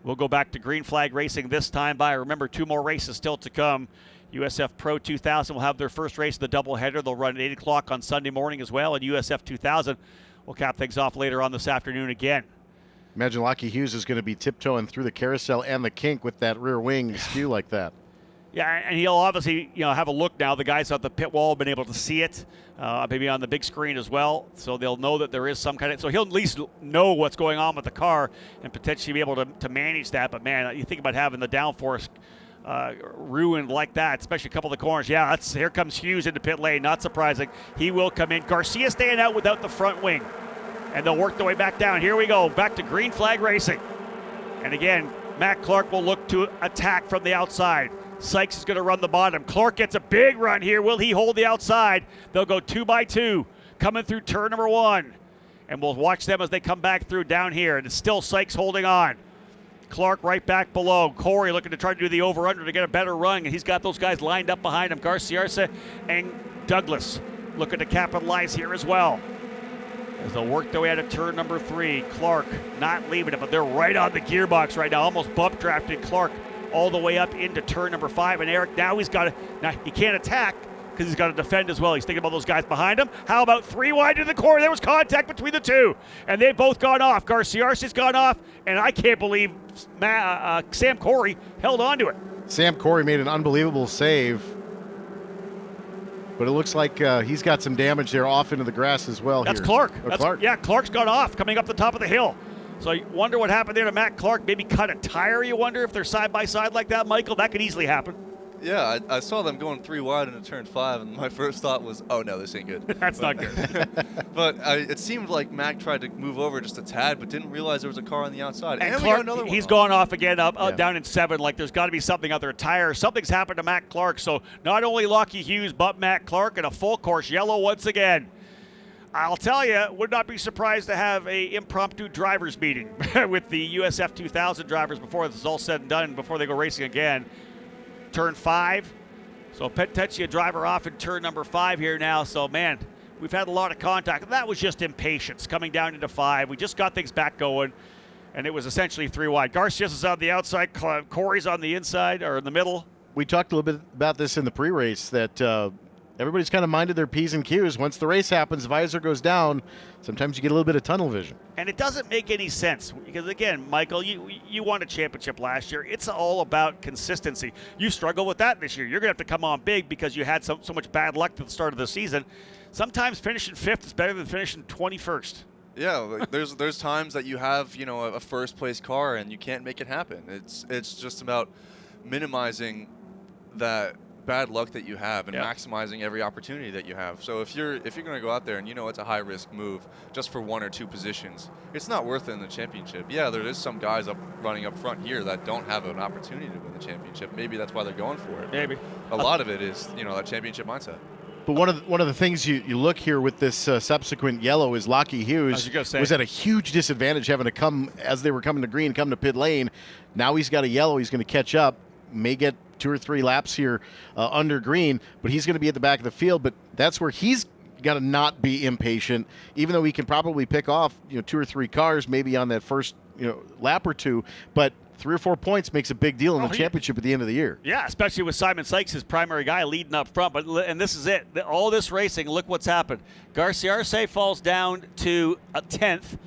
We'll go back to green flag racing this time by. Remember, 2 more races still to come. USF Pro 2000 will have their first race of the doubleheader. They'll run at 8 o'clock on Sunday morning as well, and USF 2000 will cap things off later on this afternoon again. Imagine Lockie Hughes is going to be tiptoeing through the carousel and the kink with that rear wing skew like that. Yeah, and he'll obviously have a look now. The guys at the pit wall have been able to see it, maybe on the big screen as well, so they'll know that there is some kind of – so he'll at least know what's going on with the car and potentially be able to manage that. But, man, you think about having the downforce ruined like that, especially a couple of the corners. Yeah, here comes Hughes into pit lane. Not surprising. He will come in. Garcia staying out without the front wing, and they'll work their way back down. Here we go, back to green flag racing. And again, Matt Clark will look to attack from the outside. Sykes is going to run the bottom. Clark gets a big run here. Will he hold the outside? They'll go 2 by 2 coming through turn number 1. And we'll watch them as they come back through down here. And it's still Sykes holding on. Clark right back below. Corey looking to try to do the over-under to get a better run. And he's got those guys lined up behind him. Garcia and Douglas looking to capitalize here as well. As they'll work their way out of turn number 3. Clark not leaving it, but they're right on the gearbox right now. Almost bump drafted Clark all the way up into turn number 5. And Eric, now he can't attack because he's got to defend as well. He's thinking about those guys behind him. How about 3 wide to the corner? There was contact between the 2, and they've both gone off. Garcia's gone off, and I can't believe Sam Corey held on to it. Sam Corey made an unbelievable save, but it looks like he's got some damage there off into the grass as well. That's here. Clark. Clark. Yeah, Clark's gone off coming up the top of the hill. So you wonder what happened there to Matt Clark. Maybe cut a tire, you wonder, if they're side by side like that, Michael. That could easily happen. Yeah, I saw them going 3 wide into turn 5, and my first thought was, oh no, this ain't good. That's not good. But it seemed like Mac tried to move over just a tad, but didn't realize there was a car on the outside. And we got Clark, another one he's on. gone off again, Yeah. down in 7. Like there's got to be something out there. A tire. Something's happened to Mac Clark. So not only Lockie Hughes, but Mac Clark in a full course yellow once again. I'll tell you, would not be surprised to have a impromptu drivers meeting with the USF 2000 drivers before this is all said and done, before they go racing again. Turn 5. So Petechia driver off in turn number 5 here now. So, man, we've had a lot of contact. That was just impatience coming down into 5. We just got things back going, and it was essentially 3 wide. Garcia's is on the outside. Corey's on the inside or in the middle. We talked a little bit about this in the pre-race that everybody's kind of minded their P's and Q's. Once the race happens, visor goes down. Sometimes you get a little bit of tunnel vision. And it doesn't make any sense because, again, Michael, you won a championship last year. It's all about consistency. You struggle with that this year. You're going to have to come on big because you had so much bad luck at the start of the season. Sometimes finishing 5th is better than finishing 21st. Yeah, like, there's times that you have a first place car and you can't make it happen. It's just about minimizing that bad luck that you have and maximizing every opportunity that you have. So if you're going to go out there and it's a high risk move just for 1 or 2 positions, it's not worth it in the championship. Yeah, there is some guys running up front here that don't have an opportunity to win the championship. Maybe that's why they're going for it. Maybe. A lot of it is that championship mindset. But one of the things you look here with this subsequent yellow is Lockie Hughes was at a huge disadvantage having to come as they were coming to green, come to pit lane. Now he's got a yellow. He's going to catch up, may get 2 or 3 laps here under green, but he's going to be at the back of the field. But that's where he's got to not be impatient, even though he can probably pick off 2 or 3 cars maybe on that first lap or 2. But 3 or 4 points makes a big deal in the championship at the end of the year. Yeah, especially with Simon Sykes, his primary guy, leading up front. And this is it. All this racing, look what's happened. Garcia Arce falls down to 10th.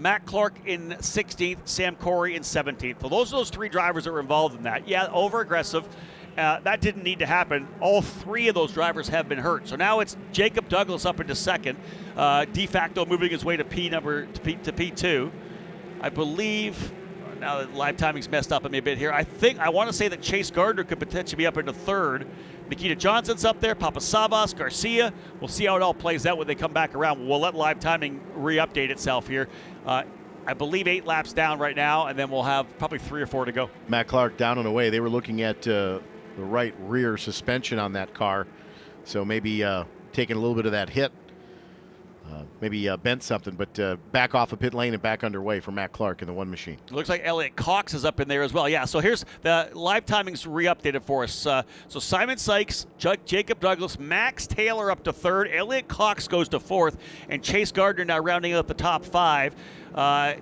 Matt Clark in 16th, Sam Corey in 17th. So those are those 3 drivers that were involved in that. Yeah, over-aggressive. That didn't need to happen. All 3 of those drivers have been hurt. So now it's Jacob Douglas up into 2nd, de facto moving his way to P2. I believe, now that live timing's messed up on me a bit here, I want to say that Chase Gardner could potentially be up into 3rd. Nikita Johnson's up there, Papasavas, Garcia. We'll see how it all plays out when they come back around. We'll let live timing re-update itself here. I believe 8 laps down right now, and then we'll have probably 3 or 4 to go. Matt Clark down and away. They were looking at the right rear suspension on that car, so maybe taking a little bit of that hit. Maybe bent something, but back off of pit lane and back underway for Matt Clark in the 1 machine. It looks like Elliot Cox is up in there as well. Yeah, so here's the live timings re-updated for us. So Simon Sykes, Jacob Douglas, Max Taylor up to 3rd, Elliot Cox goes to 4th, and Chase Gardner now rounding out the top 5.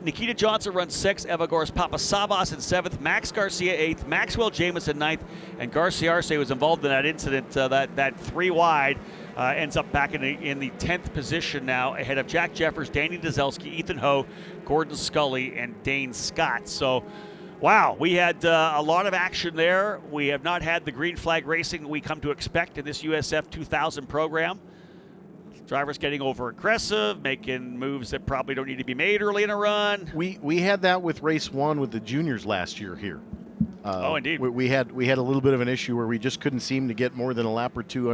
Nikita Johnson runs 6th, Evagores Papasavas in 7th, Max Garcia 8th, Maxwell Jamison 9th, and Garcia Arce was involved in that incident, that 3 wide. Ends up back in the 10th position now, ahead of Jack Jeffers, Danny Dzelski, Ethan Ho, Gordon Scully, and Dane Scott. So, wow, we had a lot of action there. We have not had the green flag racing we come to expect in this USF 2000 program. Drivers getting over aggressive, making moves that probably don't need to be made early in a run. We had that with race 1 with the juniors last year here. Indeed. We had a little bit of an issue where we just couldn't seem to get more than a lap or 2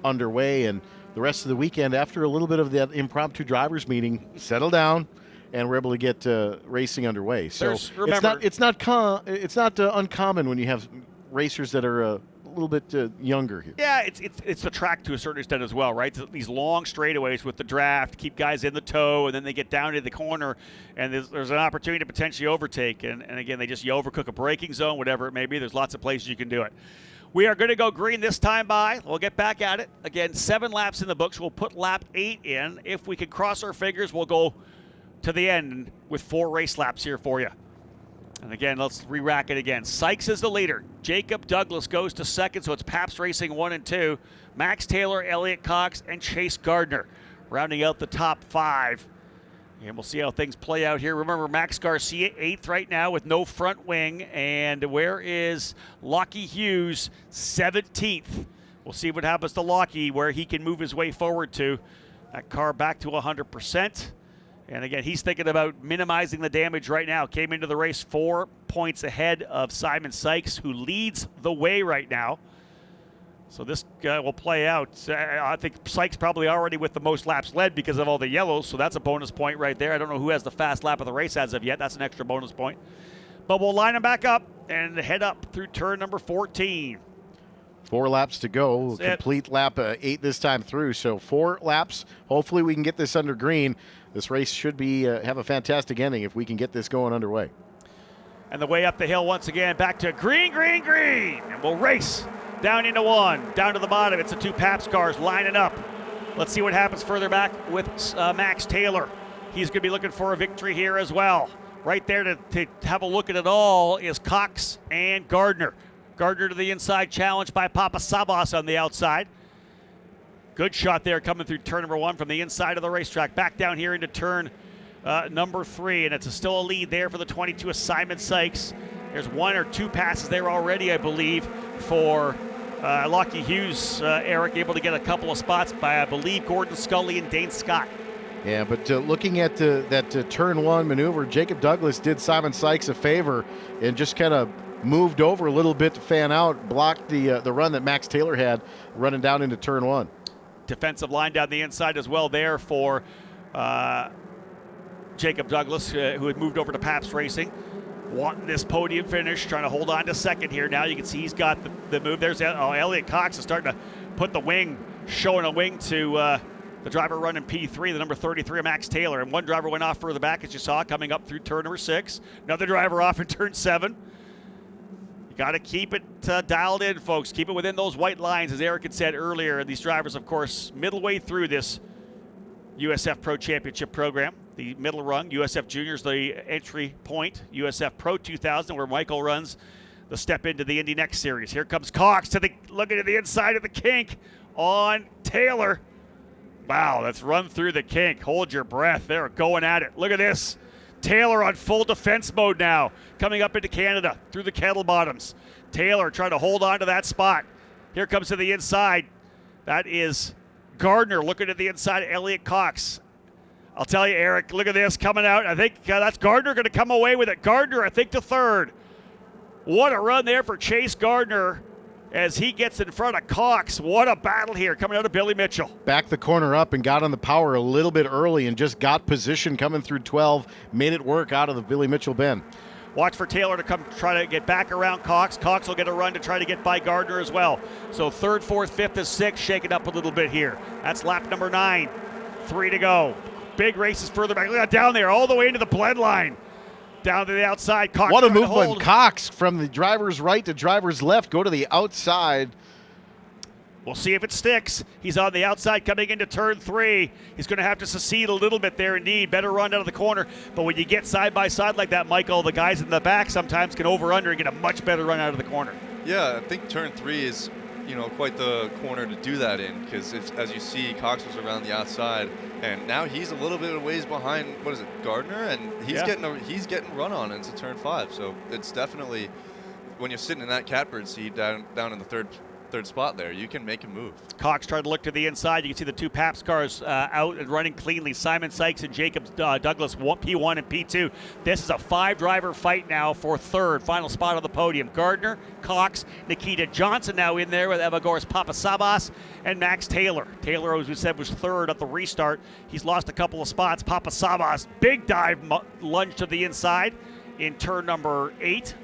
underway, and the rest of the weekend, after a little bit of that impromptu drivers meeting, settled down, and we're able to get racing underway. So it's not uncommon when you have racers that are a little bit younger here. Yeah, it's the track to a certain extent as well, right? These long straightaways with the draft keep guys in the tow, and then they get down to the corner, and there's an opportunity to potentially overtake. And again, you overcook a braking zone, whatever it may be. There's lots of places you can do it. We are going to go green this time by. We'll get back at it. Again, 7 laps in the books. We'll put lap 8 in. If we can cross our fingers, we'll go to the end with 4 race laps here for you. And again, let's re-rack it again. Sykes is the leader. Jacob Douglas goes to 2nd, so it's Pabst Racing 1 and 2. Max Taylor, Elliot Cox, and Chase Gardner rounding out the top 5. And we'll see how things play out here. Remember, Max Garcia 8th right now with no front wing. And where is Lockie Hughes? 17th. We'll see what happens to Lockie, where he can move his way forward to. That car back to 100%. And again, he's thinking about minimizing the damage right now. Came into the race 4 points ahead of Simon Sykes, who leads the way right now. So this will play out. I think Sykes probably already with the most laps led because of all the yellows, so that's a bonus point right there. I don't know who has the fast lap of the race as of yet. That's an extra bonus point. But we'll line them back up and head up through turn number 14. 4 laps to go. We'll complete lap 8 this time through. So 4 laps. Hopefully we can get this under green. This race should be have a fantastic ending if we can get this going underway. And the way up the hill once again, back to green, green, green. And we'll race down into 1, down to the bottom. It's the 2 Pabst cars lining up. Let's see what happens further back with Max Taylor. He's going to be looking for a victory here as well. Right there to have a look at it all is Cox and Gardner. Gardner to the inside, challenged by Papasabas on the outside. Good shot there coming through turn number 1 from the inside of the racetrack. Back down here into turn number 3, and it's still a lead there for the 22 of Simon Sykes. There's 1 or 2 passes there already, I believe, for Lockie Hughes. Eric able to get a couple of spots by, I believe, Gordon Scully and Dane Scott. Yeah, but looking at that turn 1 maneuver, Jacob Douglas did Simon Sykes a favor and just kind of moved over a little bit to fan out, blocked the run that Max Taylor had running down into turn 1. Defensive line down the inside as well there for Jacob Douglas, who had moved over to Pabst Racing. Wanting this podium finish, trying to hold on to second here. Now you can see he's got the move. There's Elliot Cox is starting to put the wing, showing a wing to the driver running P3, the number 33 of Max Taylor. And one driver went off further back, as you saw, coming up through turn number 6. Another driver off in turn 7. You got to keep it dialed in, folks. Keep it within those white lines, as Eric had said earlier. These drivers, of course, middle way through this USF Pro Championship program. The middle rung, USF Juniors, the entry point, USF Pro 2000, where Michael runs the step into the Indy Next Series. Here comes Cox looking at the inside of the kink on Taylor. Wow, let's run through the kink. Hold your breath. They're going at it. Look at this. Taylor on full defense mode now, coming up into Canada through the kettle bottoms. Taylor trying to hold on to that spot. Here comes to the inside. That is Gardner looking at the inside. Elliot Cox. I'll tell you, Eric, look at this coming out. I think that's Gardner going to come away with it. Gardner, I think, to third. What a run there for Chase Gardner as he gets in front of Cox. What a battle here coming out of Billy Mitchell. Backed the corner up and got on the power a little bit early and just got position coming through 12. Made it work out of the Billy Mitchell bend. Watch for Taylor to come try to get back around Cox. Cox will get a run to try to get by Gardner as well. So 3rd, 4th, 5th, and 6th shaking up a little bit here. That's lap number 9. 3 to go. Big races further back. Look at that down there, all the way into the blend line. Down to the outside. Cox. What a movement. Cox from the driver's right to driver's left. Go to the outside. We'll see if it sticks. He's on the outside coming into turn 3. He's going to have to secede a little bit there indeed. Better run out of the corner. But when you get side by side like that, Michael, the guys in the back sometimes can over-under and get a much better run out of the corner. Yeah, I think turn 3 is, quite the corner to do that in, because as you see, Cox was around the outside, and now he's a little bit of ways behind. What is it, Gardner? And he's getting run on into turn 5. So it's definitely, when you're sitting in that catbird seat down in the third spot there, you can make a move. Cox tried to look to the inside. You can see the 2 Pabst cars out and running cleanly. Simon Sykes and Jacob Douglas, P1 and P2. This is a 5-driver fight now for 3rd, final spot on the podium. Gardner, Cox, Nikita Johnson now in there with Evagoras Papasabas and Max Taylor. Taylor, as we said, was 3rd at the restart. He's lost a couple of spots. Papasabas, big dive lunge to the inside in turn number 8.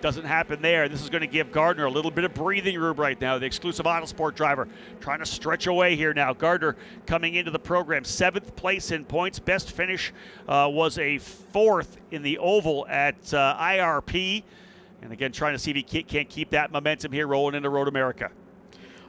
Doesn't happen there. This is going to give Gardner a little bit of breathing room right now. The exclusive Autosport driver trying to stretch away here now. Gardner coming into the program, 7th place in points. Best finish was a 4th in the oval at IRP. And again, trying to see if he can't keep that momentum here rolling into Road America.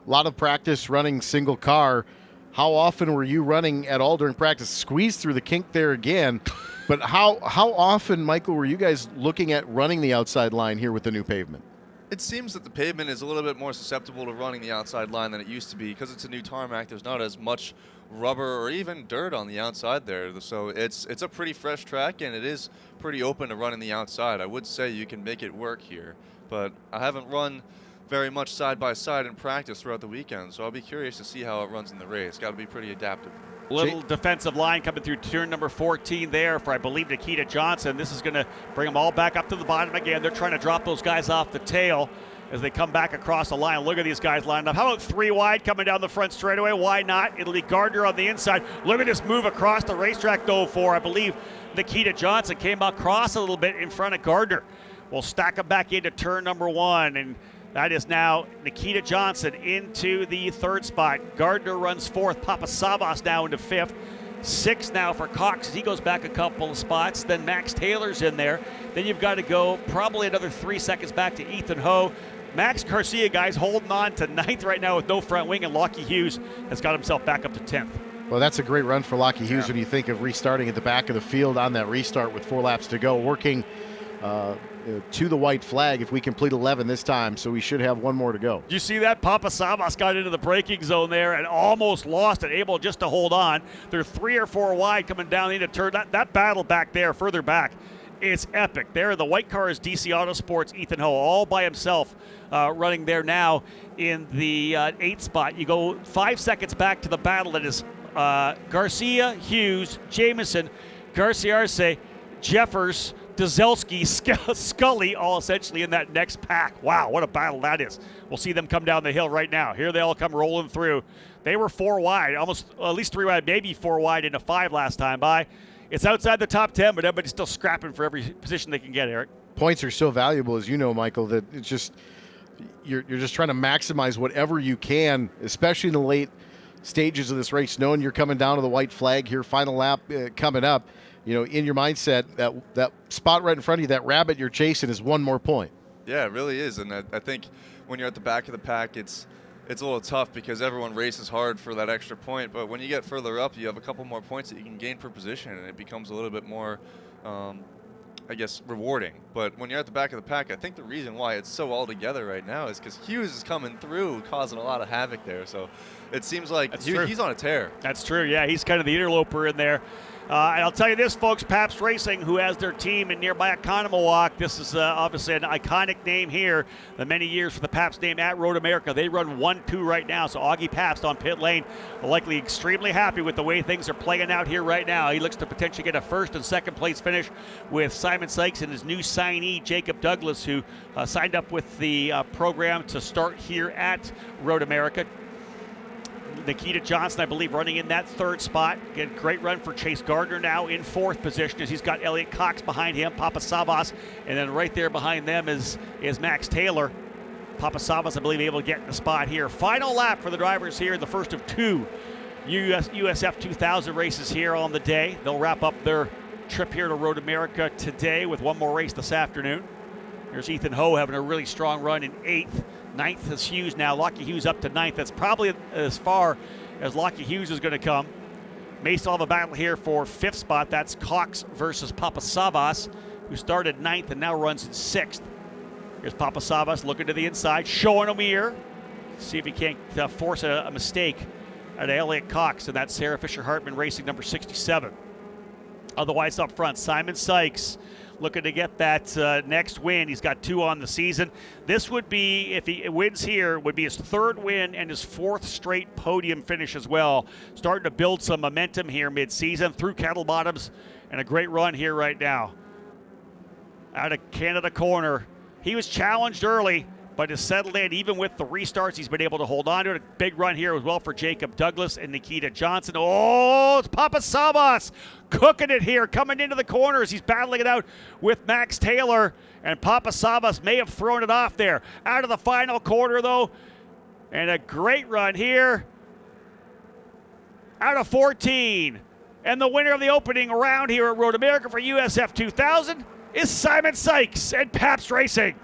A lot of practice running single car. How often were you running at all during practice? Squeeze through the kink there again. But how often, Michael, were you guys looking at running the outside line here with the new pavement? It seems that the pavement is a little bit more susceptible to running the outside line than it used to be. Because it's a new tarmac, there's not as much rubber or even dirt on the outside there. So it's a pretty fresh track, and it is pretty open to running the outside. I would say you can make it work here. But I haven't run very much side by side in practice throughout the weekend. So I'll be curious to see how it runs in the race. Got to be pretty adaptive. Little defensive line coming through turn number 14 there for, I believe, Nikita Johnson. This is going to bring them all back up to the bottom again. They're trying to drop those guys off the tail as they come back across the line. Look at these guys lined up. How about 3 wide coming down the front straightaway? Why not? It'll be Gardner on the inside. Look at this move across the racetrack, though, for, I believe, Nikita Johnson. Came across a little bit in front of Gardner. We'll stack them back into turn number 1, and that is now Nikita Johnson into the 3rd spot. Gardner runs 4th. Papasavas now into 5th. 6th now for Cox as he goes back a couple of spots. Then Max Taylor's in there. Then you've got to go probably another 3 seconds back to Ethan Ho. Max Garcia, guys, holding on to 9th right now with no front wing, and Lockie Hughes has got himself back up to 10th. Well, that's a great run for Lockie Hughes when you think of restarting at the back of the field on that restart with 4 laps to go, working to the white flag if we complete 11 this time, so we should have 1 more to go. Did you see that? Papasavas got into the braking zone there and almost lost it, able just to hold on. They're 3 or 4 wide coming down into turn. That battle back there, further back, is epic. There, the white car is DC Autosports' Ethan Ho, all by himself, running there now in the 8th spot. You go 5 seconds back to the battle that is Garcia, Hughes, Jamieson, Garcia Arce, Jeffers, Dzelski, Scully, all essentially in that next pack. Wow, what a battle that is. We'll see them come down the hill right now. Here they all come rolling through. They were 4 wide, almost at least 3 wide, maybe 4 wide into 5 last time by. It's outside the top 10, but everybody's still scrapping for every position they can get, Eric. Points are so valuable, as you know, Michael, that it's just you're just trying to maximize whatever you can, especially in the late stages of this race, knowing you're coming down to the white flag here, final lap coming up. You know, in your mindset, that spot right in front of you, that rabbit you're chasing is 1 more point. Yeah, it really is. And I think when you're at the back of the pack, it's a little tough because everyone races hard for that extra point. But when you get further up, you have a couple more points that you can gain per position, and it becomes a little bit more, I guess, rewarding. But when you're at the back of the pack, I think the reason why it's so all together right now is because Hughes is coming through, causing a lot of havoc there. So it seems like he's on a tear. That's true, yeah. He's kind of the interloper in there. And I'll tell you this, folks, Pabst Racing, who has their team in nearby Economawalk, this is obviously an iconic name here. The many years for the Pabst name at Road America. They run 1-2 right now, so Augie Pabst on pit lane, likely extremely happy with the way things are playing out here right now. He looks to potentially get a 1st and 2nd place finish with Simon Sykes and his new signee, Jacob Douglas, who signed up with the program to start here at Road America. Nikita Johnson, I believe, running in that 3rd spot. Again, great run for Chase Gardner now in 4th position as he's got Elliot Cox behind him, Papasavas, and then right there behind them is Max Taylor. Papasavas, I believe, able to get in the spot here. Final lap for the drivers here, the first of 2 USF 2000 races here on the day. They'll wrap up their trip here to Road America today with 1 more race this afternoon. Here's Ethan Ho having a really strong run in 8th. 9th is Hughes now. Lockie Hughes up to 9th. That's probably as far as Lockie Hughes is going to come. May still have a battle here for 5th spot. That's Cox versus Papasavas, who started 9th and now runs in 6th. Here's Papasavas looking to the inside, showing him here. See if he can't force a mistake out of Elliot Cox, and that's Sarah Fisher Hartman Racing number 67. Otherwise up front, Simon Sykes looking to get that next win. He's got 2 on the season. This would be, if he wins here, would be his 3rd win and his 4th straight podium finish as well. Starting to build some momentum here mid-season through Kettle Bottoms, and a great run here right now. Out of Canada Corner. He was challenged early, but has settled in. Even with the restarts, he's been able to hold on to it. A big run here as well for Jacob Douglas and Nikita Johnson. Oh, it's Papasavas cooking it here, coming into the corners. He's battling it out with Max Taylor, and Papasavas may have thrown it off there. Out of the final quarter, though, and a great run here. Out of 14. And the winner of the opening round here at Road America for USF 2000 is Simon Sykes and Pabst Racing.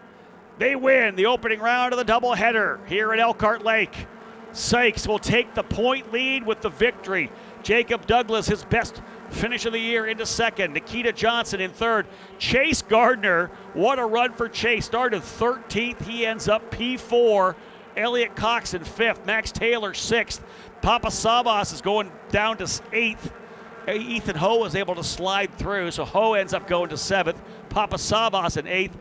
They win the opening round of the doubleheader here at Elkhart Lake. Sykes will take the point lead with the victory. Jacob Douglas, his best finish of the year, into 2nd. Nikita Johnson in 3rd. Chase Gardner, what a run for Chase. Started 13th. He ends up P4. Elliot Cox in 5th. Max Taylor 6th. Papasavas is going down to 8th. Ethan Ho was able to slide through, so Ho ends up going to 7th. Papasavas in 8th.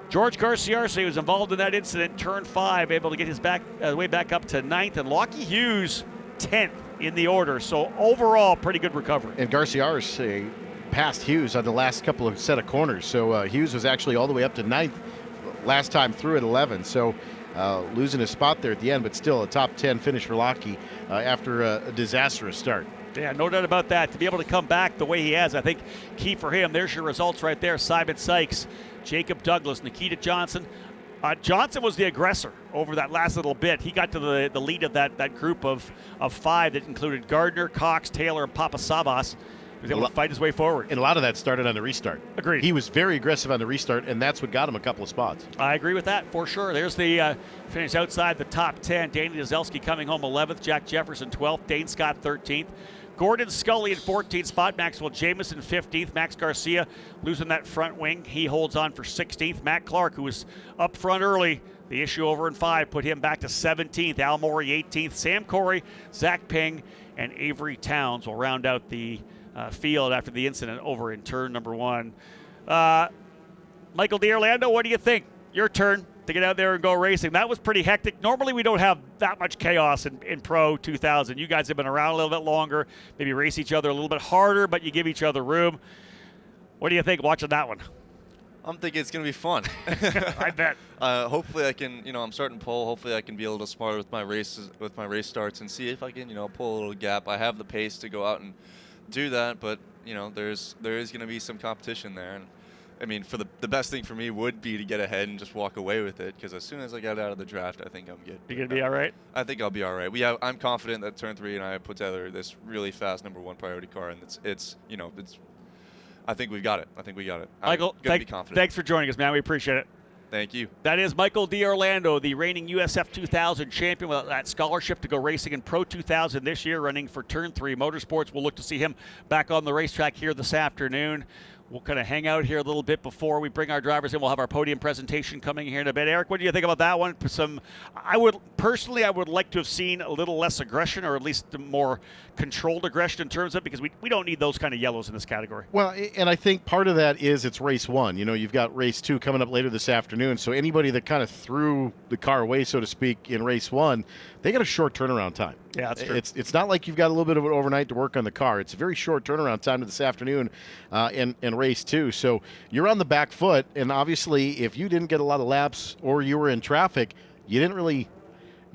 George Garciarce was involved in that incident, turn 5, able to get his way back up to 9th, and Lockie Hughes 10th in the order. So overall, pretty good recovery. And Garciarce passed Hughes on the last couple of set of corners. So Hughes was actually all the way up to 9th last time through at 11. So losing his spot there at the end, but still a top 10 finish for Lockie after a disastrous start. Yeah, no doubt about that. To be able to come back the way he has, I think key for him. There's your results right there. Simon Sykes, Jacob Douglas, Nikita Johnson. Johnson was the aggressor over that last little bit. He got to the lead of that group of 5 that included Gardner, Cox, Taylor, and Papasavas. He was able to fight his way forward. And a lot of that started on the restart. Agreed. He was very aggressive on the restart, and that's what got him a couple of spots. I agree with that for sure. There's the finish outside the top 10. Danny Dzelski coming home 11th, Jack Jefferson 12th, Dane Scott 13th. Gordon Scully in 14th spot, Maxwell Jamison 15th, Max Garcia losing that front wing. He holds on for 16th. Matt Clark, who was up front early, the issue over in 5, put him back to 17th. Al Morey 18th. Sam Corey, Zach Ping, and Avery Towns will round out the field after the incident over in turn number 1. Michael D'Orlando, what do you think? Your turn to get out there and go racing. That was pretty hectic. Normally we don't have that much chaos in Pro 2000. You guys have been around a little bit longer, maybe race each other a little bit harder, but you give each other room. What do you think watching that one? I'm thinking it's going to be fun. I bet. Hopefully I can, I'm starting pole. Hopefully I can be a little smarter with my race starts and see if I can, pull a little gap. I have the pace to go out and do that, but, there is going to be some competition there. And I mean, for the best thing for me would be to get ahead and just walk away with it, because as soon as I get out of the draft, I think I'm good. You going to be all right? I think I'll be all right. I'm confident that turn 3 and I put together this really fast number 1 priority car, and it's I think we've got it. Michael, thanks for joining us, man. We appreciate it. Thank you. That is Michael D'Orlando, the reigning USF 2000 champion with that scholarship to go racing in Pro 2000 this year, running for Turn 3 Motorsports. We'll look to see him back on the racetrack here this afternoon. We'll kind of hang out here a little bit before we bring our drivers in. We'll have our podium presentation coming here in a bit. Eric, what do you think about that one? I would like to have seen a little less aggression, or at least more controlled aggression in terms of it, because we don't need those kind of yellows in this category. Well, and I think part of that is it's race 1. You've got race 2 coming up later this afternoon. So anybody that kind of threw the car away, so to speak, in race 1, they got a short turnaround time. Yeah, that's true. It's not like you've got a little bit of an overnight to work on the car. It's a very short turnaround time to this afternoon in race 2. So you're on the back foot, and obviously if you didn't get a lot of laps or you were in traffic, you didn't really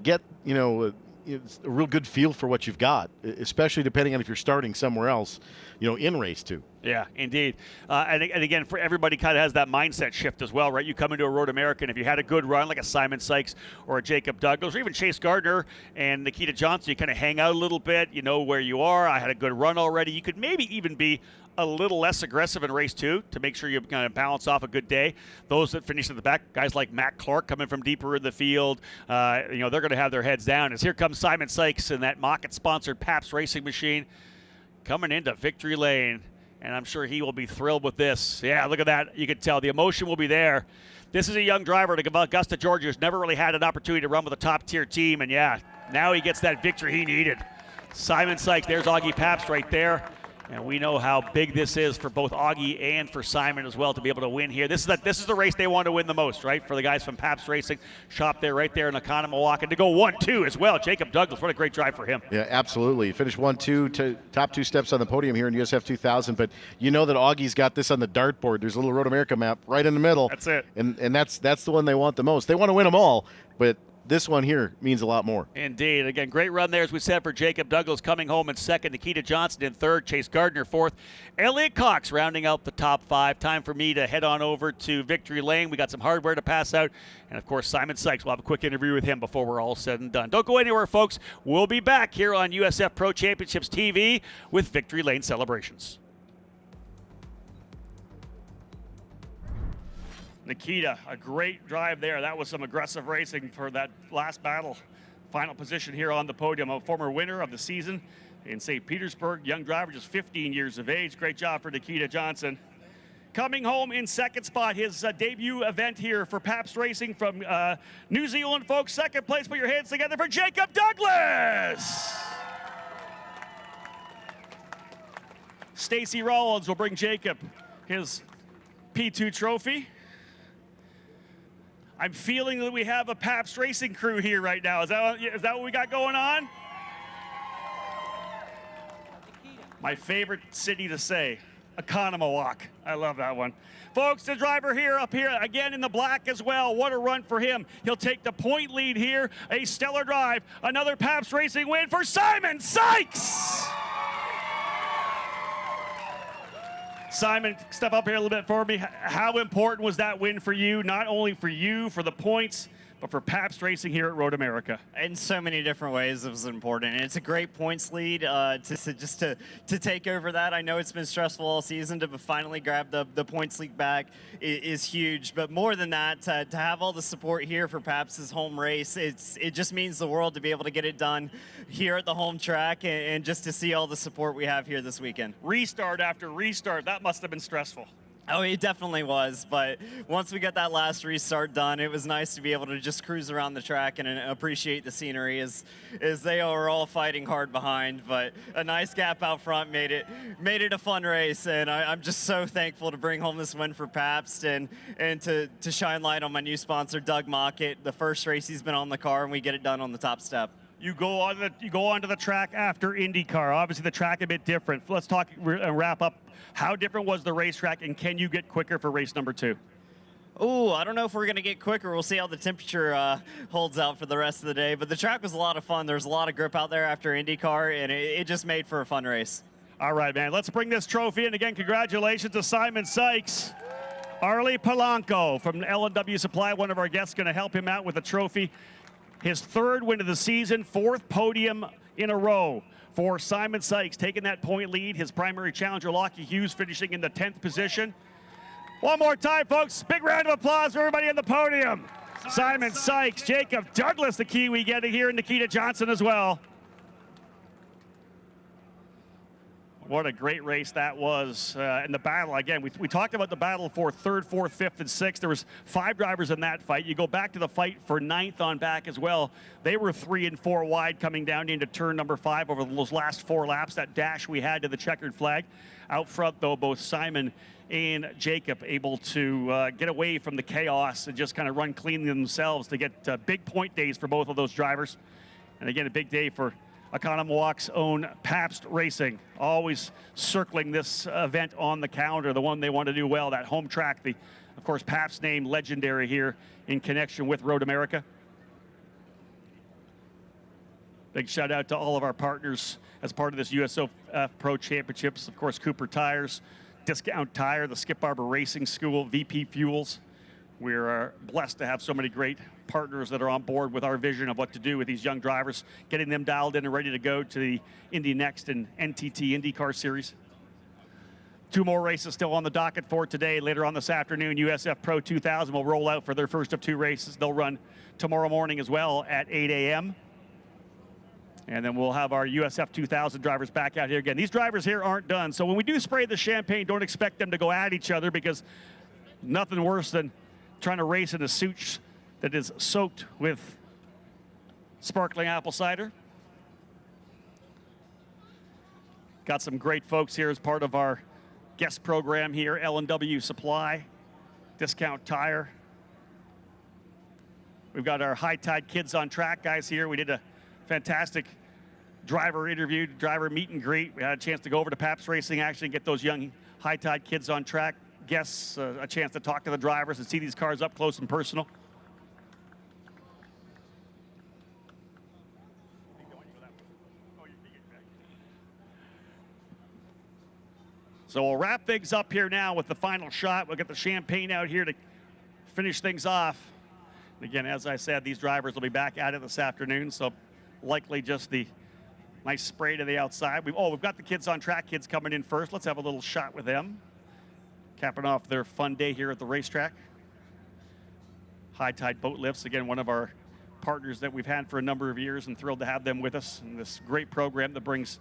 get, a real good feel for what you've got, especially depending on if you're starting somewhere else, in race 2. Yeah, indeed. And again, for everybody kind of has that mindset shift as well, right? You come into a Road American, if you had a good run, like a Simon Sykes or a Jacob Douglas, or even Chase Gardner and Nikita Johnson, you kind of hang out a little bit, you know where you are. I had a good run already. You could maybe even be a little less aggressive in race 2 to make sure you kind of balance off a good day. Those that finish at the back, guys like Matt Clark coming from deeper in the field, they're going to have their heads down. As here comes Simon Sykes in that Moffitt-sponsored Pabst racing machine coming into victory lane. And I'm sure he will be thrilled with this. Yeah, look at that. You can tell the emotion will be there. This is a young driver to Augusta, Georgia, who's never really had an opportunity to run with a top-tier team. And, yeah, now he gets that victory he needed. Simon Sykes, there's Augie Pabst right there. And we know how big this is for both Augie and for Simon as well to be able to win here. This is the race they want to win the most, right? For the guys from Pabst Racing, shop there right there in Oconomowoc. And to go 1-2 as well. Jacob Douglas, what a great drive for him. Yeah, absolutely. Finished 1-2, top 2 steps on the podium here in USF 2000. But you know that Augie's got this on the dartboard. There's a little Road America map right in the middle. That's it. And that's the one they want the most. They want to win them all, but this one here means a lot more. Indeed. Again, great run there, as we said, for Jacob Douglas coming home in second. Nikita Johnson in third. Chase Gardner fourth. Elliot Cox rounding out the top 5. Time for me to head on over to Victory Lane. We got some hardware to pass out. And, of course, Simon Sykes. We'll have a quick interview with him before we're all said and done. Don't go anywhere, folks. We'll be back here on USF Pro Championships TV with Victory Lane celebrations. Nikita, a great drive there. That was some aggressive racing for that last battle. Final position here on the podium. A former winner of the season in St. Petersburg. Young driver, just 15 years of age. Great job for Nikita Johnson. Coming home in second spot, his debut event here for Pabst Racing from New Zealand, folks. Second place, put your hands together for Jacob Douglas. Stacy Rollins will bring Jacob his P2 trophy. I'm feeling that we have a Pabst Racing crew here right now. Is that what we got going on? My favorite city to say, Economawalk. I love that one. Folks, the driver here up here again in the black as well. What a run for him. He'll take the point lead here. A stellar drive. Another Pabst Racing win for Simon Sykes. Simon, step up here a little bit for me. How important was that win for you? Not only for you, for the points, but for Pabst Racing here at Road America. In so many different ways, it was important. And it's a great points lead to take over that. I know it's been stressful all season. To finally grab the points lead back is huge. But more than that, to have all the support here for Pabst's home race, it just means the world to be able to get it done here at the home track and just to see all the support we have here this weekend. Restart after restart, that must have been stressful. Oh, it definitely was, but once we got that last restart done, it was nice to be able to just cruise around the track and appreciate the scenery as they are all fighting hard behind. But a nice gap out front made it a fun race, and I'm just so thankful to bring home this win for Pabst and to shine light on my new sponsor, Doug Mockett. The first race he's been on the car, and we get it done on the top step. You go onto the track after IndyCar. Obviously, the track a bit different. Let's talk and wrap up. How different was the racetrack, and can you get quicker for race number 2? Oh, I don't know if we're going to get quicker. We'll see how the temperature holds out for the rest of the day. But the track was a lot of fun. There's a lot of grip out there after IndyCar, and it just made for a fun race. All right, man. Let's bring this trophy in. Again, congratulations to Simon Sykes. Arlie Polanco from L&W Supply, one of our guests, going to help him out with a trophy. His 3rd win of the season, 4th podium in a row for Simon Sykes, taking that point lead. His primary challenger, Lockie Hughes, finishing in the 10th position. One more time, folks. Big round of applause for everybody on the podium. Simon Sykes, Jacob Douglas, the Kiwi, getting here, and Nikita Johnson as well. What a great race that was. And the battle, again, we talked about the battle for 3rd, 4th, 5th, and 6th. There was 5 drivers in that fight. You go back to the fight for 9th on back as well. They were 3 and 4 wide coming down into turn number 5 over those last 4 laps. That dash we had to the checkered flag. Out front, though, both Simon and Jacob able to get away from the chaos and just kind of run clean themselves to get big point days for both of those drivers. And again, a big day for Economawalk's own Pabst Racing, always circling this event on the calendar, the one they want to do well, that home track, of course, Pabst name legendary here in connection with Road America. Big shout out to all of our partners as part of this USO Pro Championships, of course, Cooper Tires, Discount Tire, the Skip Barber Racing School, VP Fuels. We're blessed to have so many great partners that are on board with our vision of what to do with these young drivers, getting them dialed in and ready to go to the Indy Next and NTT IndyCar Series. 2 more races still on the docket for today. Later on this afternoon, USF Pro 2000 will roll out for their first of 2 races. They'll run tomorrow morning as well at 8 a.m. And then we'll have our USF 2000 drivers back out here again. These drivers here aren't done, so when we do spray the champagne, don't expect them to go at each other, because nothing worse than trying to race in a suit that is soaked with sparkling apple cider. Got some great folks here as part of our guest program here. L&W Supply, Discount Tire. We've got our High Tide Kids on Track guys here. We did a fantastic driver interview, driver meet and greet. We had a chance to go over to Pabst Racing actually and get those young High Tide Kids on Track guests a chance to talk to the drivers and see these cars up close and personal. So we'll wrap things up here now with the final shot. We'll get the champagne out here to finish things off. And again, as I said, these drivers will be back at it this afternoon, so likely just the nice spray to the outside. We've got the Kids on Track kids coming in first. Let's have a little shot with them, capping off their fun day here at the racetrack. High Tide Boat Lifts, again, one of our partners that we've had for a number of years, and thrilled to have them with us in this great program that brings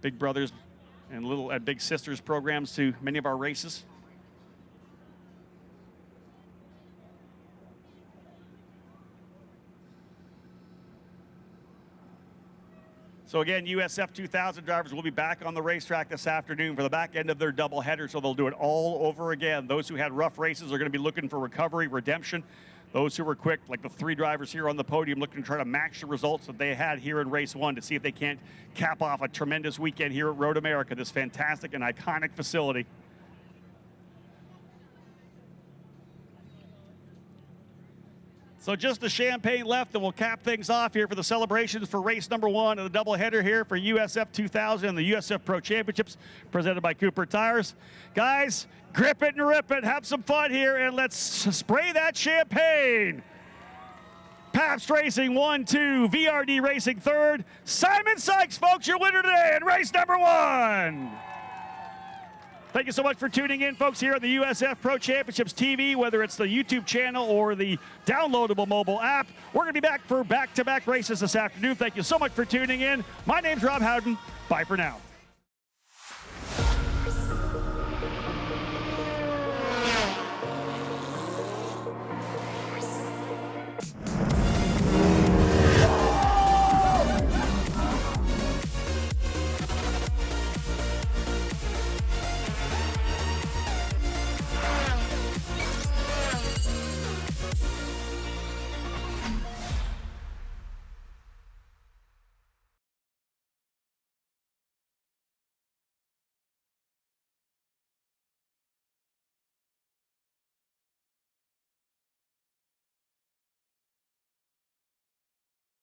Big Brothers and Big Sisters programs to many of our races. So again, USF 2000 drivers will be back on the racetrack this afternoon for the back end of their doubleheader, so they'll do it all over again. Those who had rough races are going to be looking for recovery, redemption. Those who were quick, like the 3 drivers here on the podium, looking to try to match the results that they had here in race 1 to see if they can't cap off a tremendous weekend here at Road America, this fantastic and iconic facility. So just the champagne left, and we'll cap things off here for the celebrations for race number 1 of the doubleheader here for USF 2000 and the USF Pro Championships presented by Cooper Tires. Guys, grip it and rip it. Have some fun here, and let's spray that champagne. Pabst Racing 1-2, VRD Racing 3rd. Simon Sykes, folks, your winner today in race number 1. Thank you so much for tuning in, folks, here on the USF Pro Championships TV, whether it's the YouTube channel or the downloadable mobile app. We're going to be back for back-to-back races this afternoon. Thank you so much for tuning in. My name's Rob Howden. Bye for now.